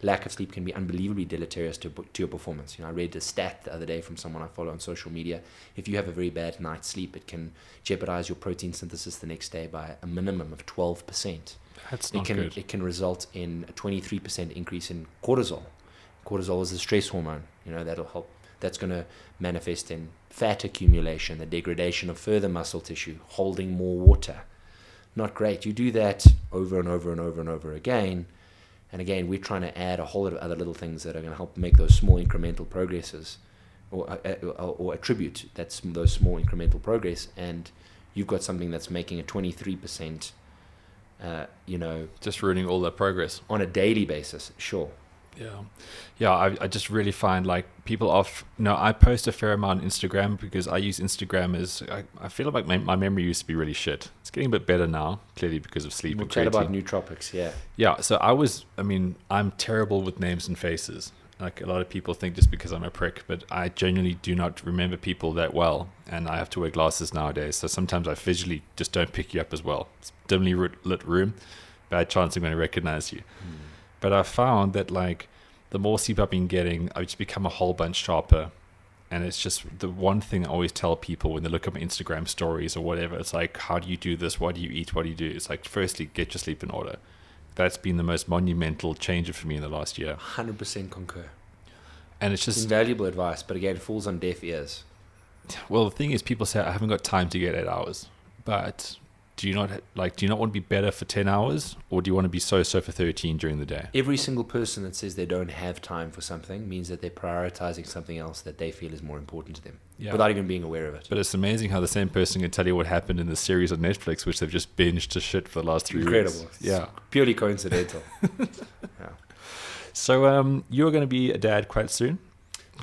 Lack of sleep can be unbelievably deleterious to your performance. I read a stat the other day from someone I follow on social media. If you have a very bad night's sleep, it can jeopardize your protein synthesis the next day by a minimum of 12%. That's not good. It can result in a 23% increase in cortisol. Cortisol is a stress hormone. That'll help. That's going to manifest in fat accumulation, the degradation of further muscle tissue, holding more water. Not great. You do that over and over and over and over again. And again, we're trying to add a whole lot of other little things that are going to help make those small incremental progresses, or attribute those small incremental progress. And you've got something that's making a 23%, just ruining all that progress on a daily basis. Sure. Yeah. I just really find like people I post a fair amount on Instagram because I use Instagram as I feel like my memory used to be really shit. It's getting a bit better now, clearly because of sleep. We'll and chat creatine. about nootropics. Yeah. So I'm terrible with names and faces. Like a lot of people think just because I'm a prick, but I genuinely do not remember people that well, and I have to wear glasses nowadays. So sometimes I visually just don't pick you up as well. It's dimly lit room, bad chance I'm going to recognize you. But I found that like the more sleep I've been getting, I've just become a whole bunch sharper. And it's just the one thing I always tell people when they look at my Instagram stories or whatever. It's like, how do you do this? What do you eat? What do you do? It's like, firstly, get your sleep in order. That's been the most monumental change for me in the last year. 100% concur. And it's just invaluable advice, but again, it falls on deaf ears. Well, the thing is, people say I haven't got time to get 8 hours, but do you not want to be better for 10 hours, or do you want to be so for 13 during the day? Every single person that says they don't have time for something means that they're prioritizing something else that they feel is more important to them, without even being aware of it. But it's amazing how the same person can tell you what happened in the series on Netflix, which they've just binged to shit for the last 3 weeks. Incredible. Yeah. It's purely coincidental. Yeah. So you're going to be a dad quite soon?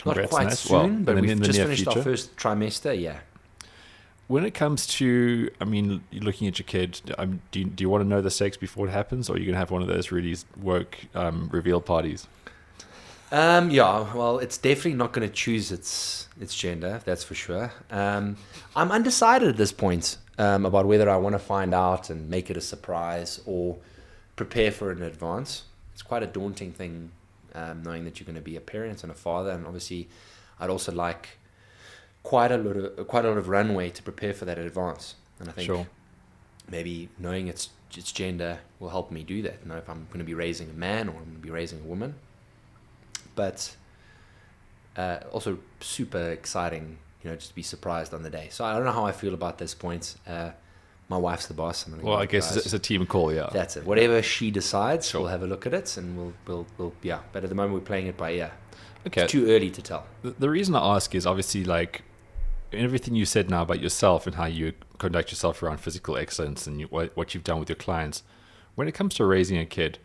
Not quite soon, but we've just finished our first trimester, When it comes to, looking at your kid, do you want to know the sex before it happens, or are you going to have one of those really woke reveal parties? Well, it's definitely not going to choose its gender, that's for sure. I'm undecided at this point about whether I want to find out and make it a surprise or prepare for it in advance. It's quite a daunting thing, knowing that you're going to be a parent and a father, and obviously I'd also like quite a lot of runway to prepare for that in advance. And I think maybe knowing its gender will help me do that. Know if I'm going to be raising a man or I'm going to be raising a woman. But also super exciting, just to be surprised on the day. So I don't know how I feel about this point. My wife's the boss. Well, I guess it's a team call, yeah. That's it. Whatever she decides, we'll have a look at it, and we'll But at the moment, we're playing it by ear. Okay. It's too early to tell. The reason I ask is obviously like everything you said now about yourself and how you conduct yourself around physical excellence and what you've done with your clients. When it comes to raising a kid,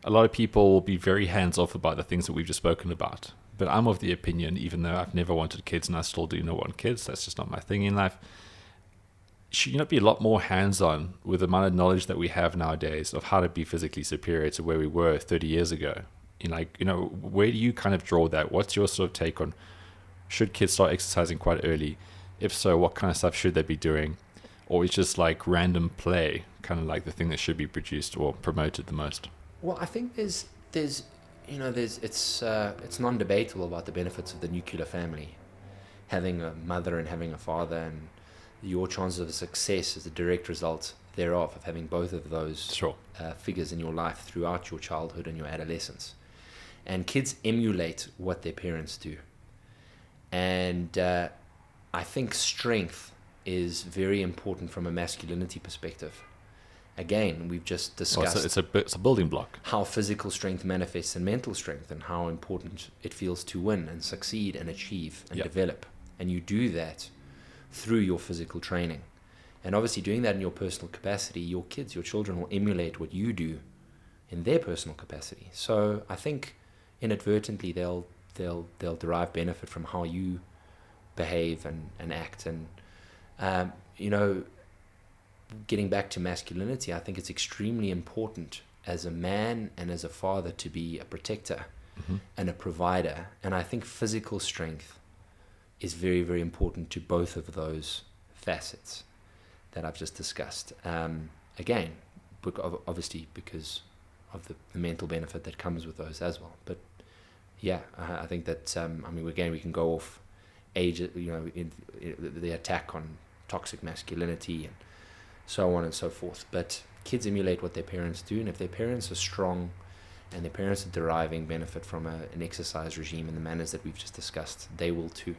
a lot of people will be very hands-off about the things that we've just spoken about. But I'm of the opinion, even though I've never wanted kids and I still do not want kids, that's just not my thing in life, should you not be a lot more hands-on with the amount of knowledge that we have nowadays of how to be physically superior to where we were 30 years ago? Where do you kind of draw that? What's your sort of take on, should kids start exercising quite early? If so, what kind of stuff should they be doing? Or is just like random play kind of like the thing that should be produced or promoted the most? Well, I think it's non-debatable about the benefits of the nuclear family. Having a mother and having a father, and your chances of success is a direct result thereof of having both of those figures in your life throughout your childhood and your adolescence. And kids emulate what their parents do. And I think strength is very important from a masculinity perspective. again, we've just discussed it's a building block. how physical strength manifests in mental strength and how important it feels to win and succeed and achieve and develop. And you do that through your physical training. And obviously doing that in your personal capacity, your kids, your children will emulate what you do in their personal capacity. So I think inadvertently they'll derive benefit from how you behave and act. And getting back to masculinity, I think it's extremely important as a man and as a father to be a protector and a provider. And I think physical strength is very, very important to both of those facets that I've just discussed. Again, obviously because of the mental benefit that comes with those as well. But yeah, I think that, again, we can go off age, in the attack on toxic masculinity and so on and so forth. But kids emulate what their parents do, and if their parents are strong and their parents are deriving benefit from an exercise regime in the manners that we've just discussed, they will too.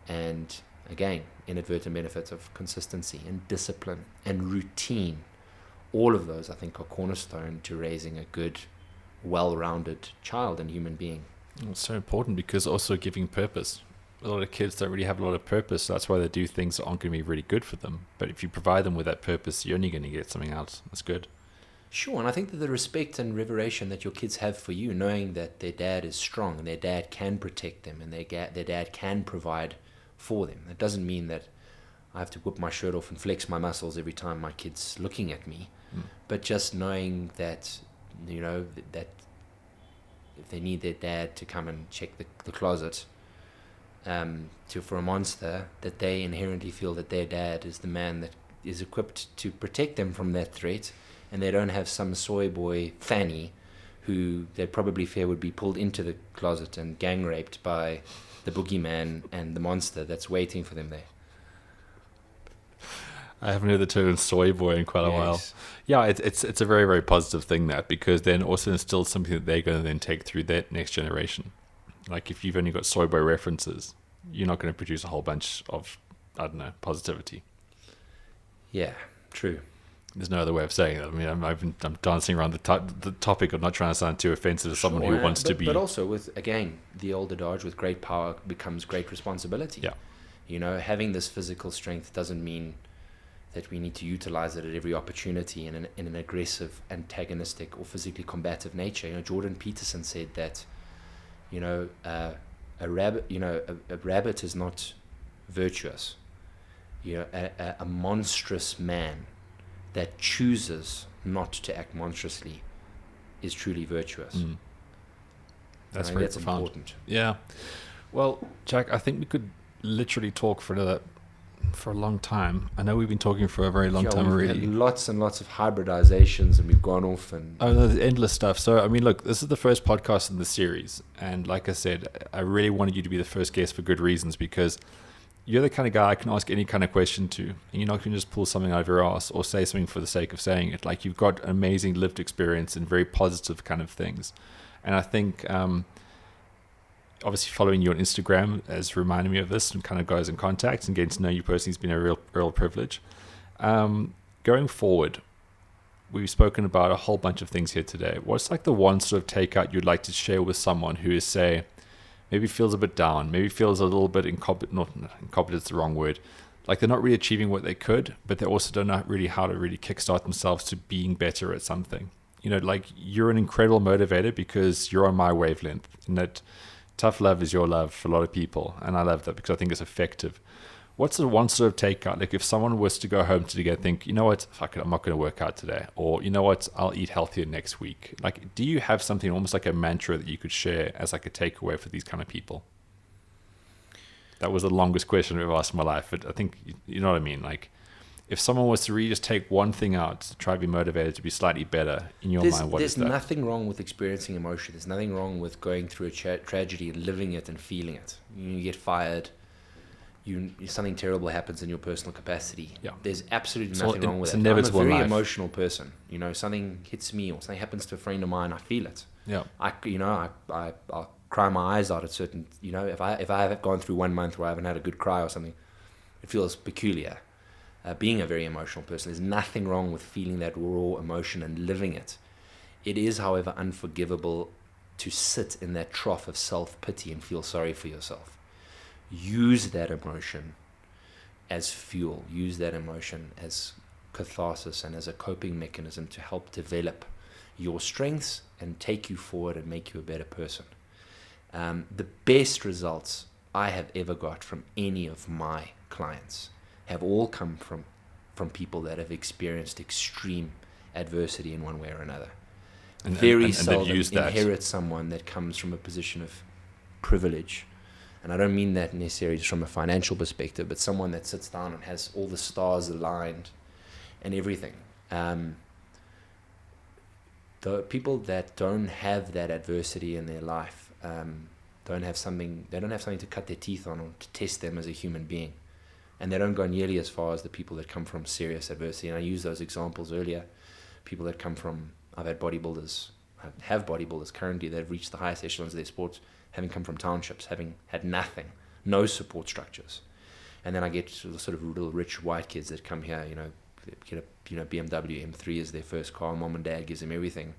And again, inadvertent benefits of consistency and discipline and routine, all of those I think are cornerstone to raising a good, well-rounded child and human being. It's so important because also giving purpose. A lot of kids don't really have a lot of purpose, so that's why they do things that aren't going to be really good for them. But if you provide them with that purpose, you're only going to get something else that's good. Sure, and I think that the respect and reverence that your kids have for you, knowing that their dad is strong and their dad can protect them and their dad can provide for them. That doesn't mean that I have to whip my shirt off and flex my muscles every time my kid's looking at me. But just knowing that, that if they need their dad to come and check the closet for a monster, that they inherently feel that their dad is the man that is equipped to protect them from that threat, and they don't have some soy boy fanny who they probably fear would be pulled into the closet and gang raped by the boogeyman and the monster that's waiting for them there. I haven't heard the term soy boy in quite a while. Yeah, it's a very, very positive thing, that, because then also instills something that they're going to then take through that next generation. Like if you've only got soy boy references, you're not going to produce a whole bunch of, positivity. Yeah, true. There's no other way of saying that. I mean, I'm dancing around the topic of not trying to sound too offensive to someone who wants to be. But also with, again, the old adage, with great power becomes great responsibility. Yeah. Having this physical strength doesn't mean that we need to utilize it at every opportunity in an aggressive, antagonistic, or physically combative nature. Jordan Peterson said that, a rabbit is not virtuous. A monstrous man that chooses not to act monstrously is truly virtuous. That's very profound. Important. Yeah. Well, Jack, I think we could literally talk for a long time. I know we've been talking for a very long time already. Had lots and lots of hybridizations, and we've gone off and... Oh, no, there's endless stuff. So, look, this is the first podcast in the series. And like I said, I really wanted you to be the first guest for good reasons, because you're the kind of guy I can ask any kind of question to, and you're not going to just pull something out of your ass or say something for the sake of saying it. Like, you've got amazing lived experience and very positive kind of things. And I think... obviously following you on Instagram has reminded me of this, and kind of goes in contact and getting to know you personally has been a real privilege. Going forward, we've spoken about a whole bunch of things here today. What's like the one sort of takeout you'd like to share with someone who is, say, maybe feels a bit down, maybe feels a little bit incompetent is the wrong word, like they're not really achieving what they could, but they also don't know really how to really kickstart themselves to being better at something. Like, you're an incredible motivator because you're on my wavelength, and that tough love is your love for a lot of people, and I love that because I think it's effective. What's the one sort of takeout? Like, if someone was to go home today and think, you know what, fuck it, I'm not going to work out today, or you know what, I'll eat healthier next week. Like, do you have something almost like a mantra that you could share as like a takeaway for these kind of people? That was the longest question I've ever asked in my life, but I think you know what I mean. Like, if someone was to really just take one thing out to try to be motivated to be slightly better, in your mind, what is that? There's nothing wrong with experiencing emotion. There's nothing wrong with going through a tragedy and living it and feeling it. You get fired. Something terrible happens in your personal capacity. Yeah. There's absolutely nothing wrong with it. I'm a very emotional person. Something hits me or something happens to a friend of mine, I feel it. Yeah. I'll cry my eyes out at certain. If I have gone through 1 month where I haven't had a good cry or something, it feels peculiar. being a very emotional person. There's nothing wrong with feeling that raw emotion and living it. It is, however, unforgivable to sit in that trough of self-pity and feel sorry for yourself. Use that emotion as fuel. Use that emotion as catharsis and as a coping mechanism to help develop your strengths and take you forward and make you a better person. The best results I have ever got from any of my clients have all come from people that have experienced extreme adversity in one way or another. And very seldom inherit someone that comes from a position of privilege. And I don't mean that necessarily just from a financial perspective, but someone that sits down and has all the stars aligned and everything. The people that don't have that adversity in their life don't have something to cut their teeth on or to test them as a human being. And they don't go nearly as far as the people that come from serious adversity. And I used those examples earlier. People that come from, I've had bodybuilders, I have bodybuilders currently that have reached the highest echelons of their sports, having come from townships, having had nothing, no support structures. And then I get sort of little rich white kids that come here, get a BMW M3 as their first car, mom and dad gives them everything.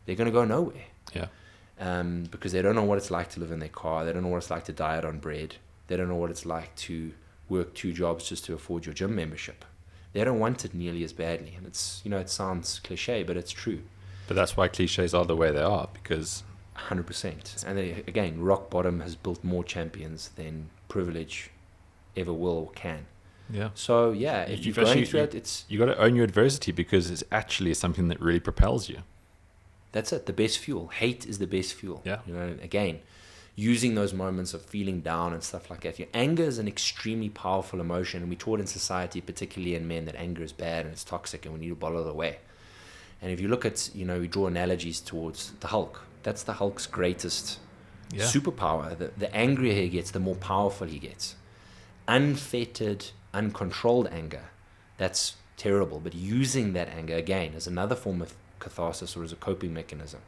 They're going to go nowhere. Yeah. Because they don't know what it's like to live in their car. They don't know what it's like to diet on bread. They don't know what it's like to work 2 jobs just to afford your gym membership. They don't want it nearly as badly. And it's, it sounds cliche, but it's true. But that's why cliches are the way they are, because 100%. And then, again, rock bottom has built more champions than privilege ever will or can. Yeah. So yeah, if you're going through it, you got to own your adversity, because it's actually something that really propels you. That's it. The best fuel. Hate is the best fuel. Yeah. Again, using those moments of feeling down and stuff like that. Your anger is an extremely powerful emotion, and we're taught in society, particularly in men, that anger is bad and it's toxic and we need to bottle it away. And if you look at, we draw analogies towards the Hulk. That's the Hulk's greatest superpower. The angrier he gets, the more powerful he gets. Unfettered, uncontrolled anger, that's terrible. But using that anger, again, as another form of catharsis or as a coping mechanism.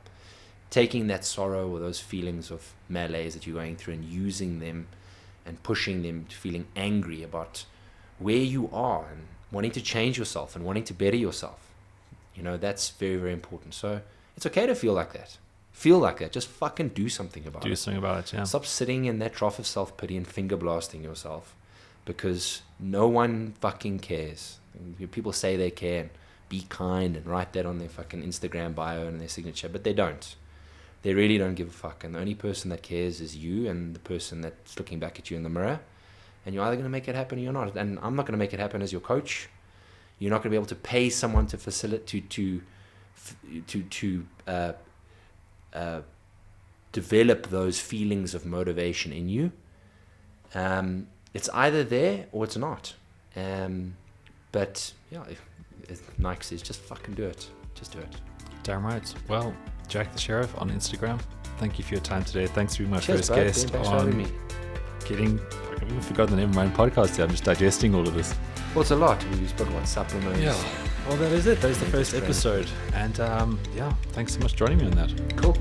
Taking that sorrow or those feelings of malaise that you're going through and using them and pushing them to feeling angry about where you are and wanting to change yourself and wanting to better yourself. That's very, very important. So it's okay to feel like that. Feel like that. Just fucking do something about it. Do something about it, yeah. Stop sitting in that trough of self-pity and finger blasting yourself, because no one fucking cares. People say they care and be kind and write that on their fucking Instagram bio and their signature, but they don't. They really don't give a fuck. And the only person that cares is you and the person that's looking back at you in the mirror. And you're either going to make it happen or you're not. And I'm not going to make it happen as your coach. You're not going to be able to pay someone to facilitate, to develop those feelings of motivation in you. It's either there or it's not. But yeah, if Nike says, just fucking do it. Just do it. Damn right. Well, Jack the Sheriff on Instagram, thank you for your time today. Thanks to my Cheers, first guest thanks for having me. I've even forgotten the name of my own podcast here. I'm just digesting all of this. Well, it's a lot. We spoke about supplements. Yeah. Well, that is it. That was the first episode. And thanks so much for joining me on that. Cool.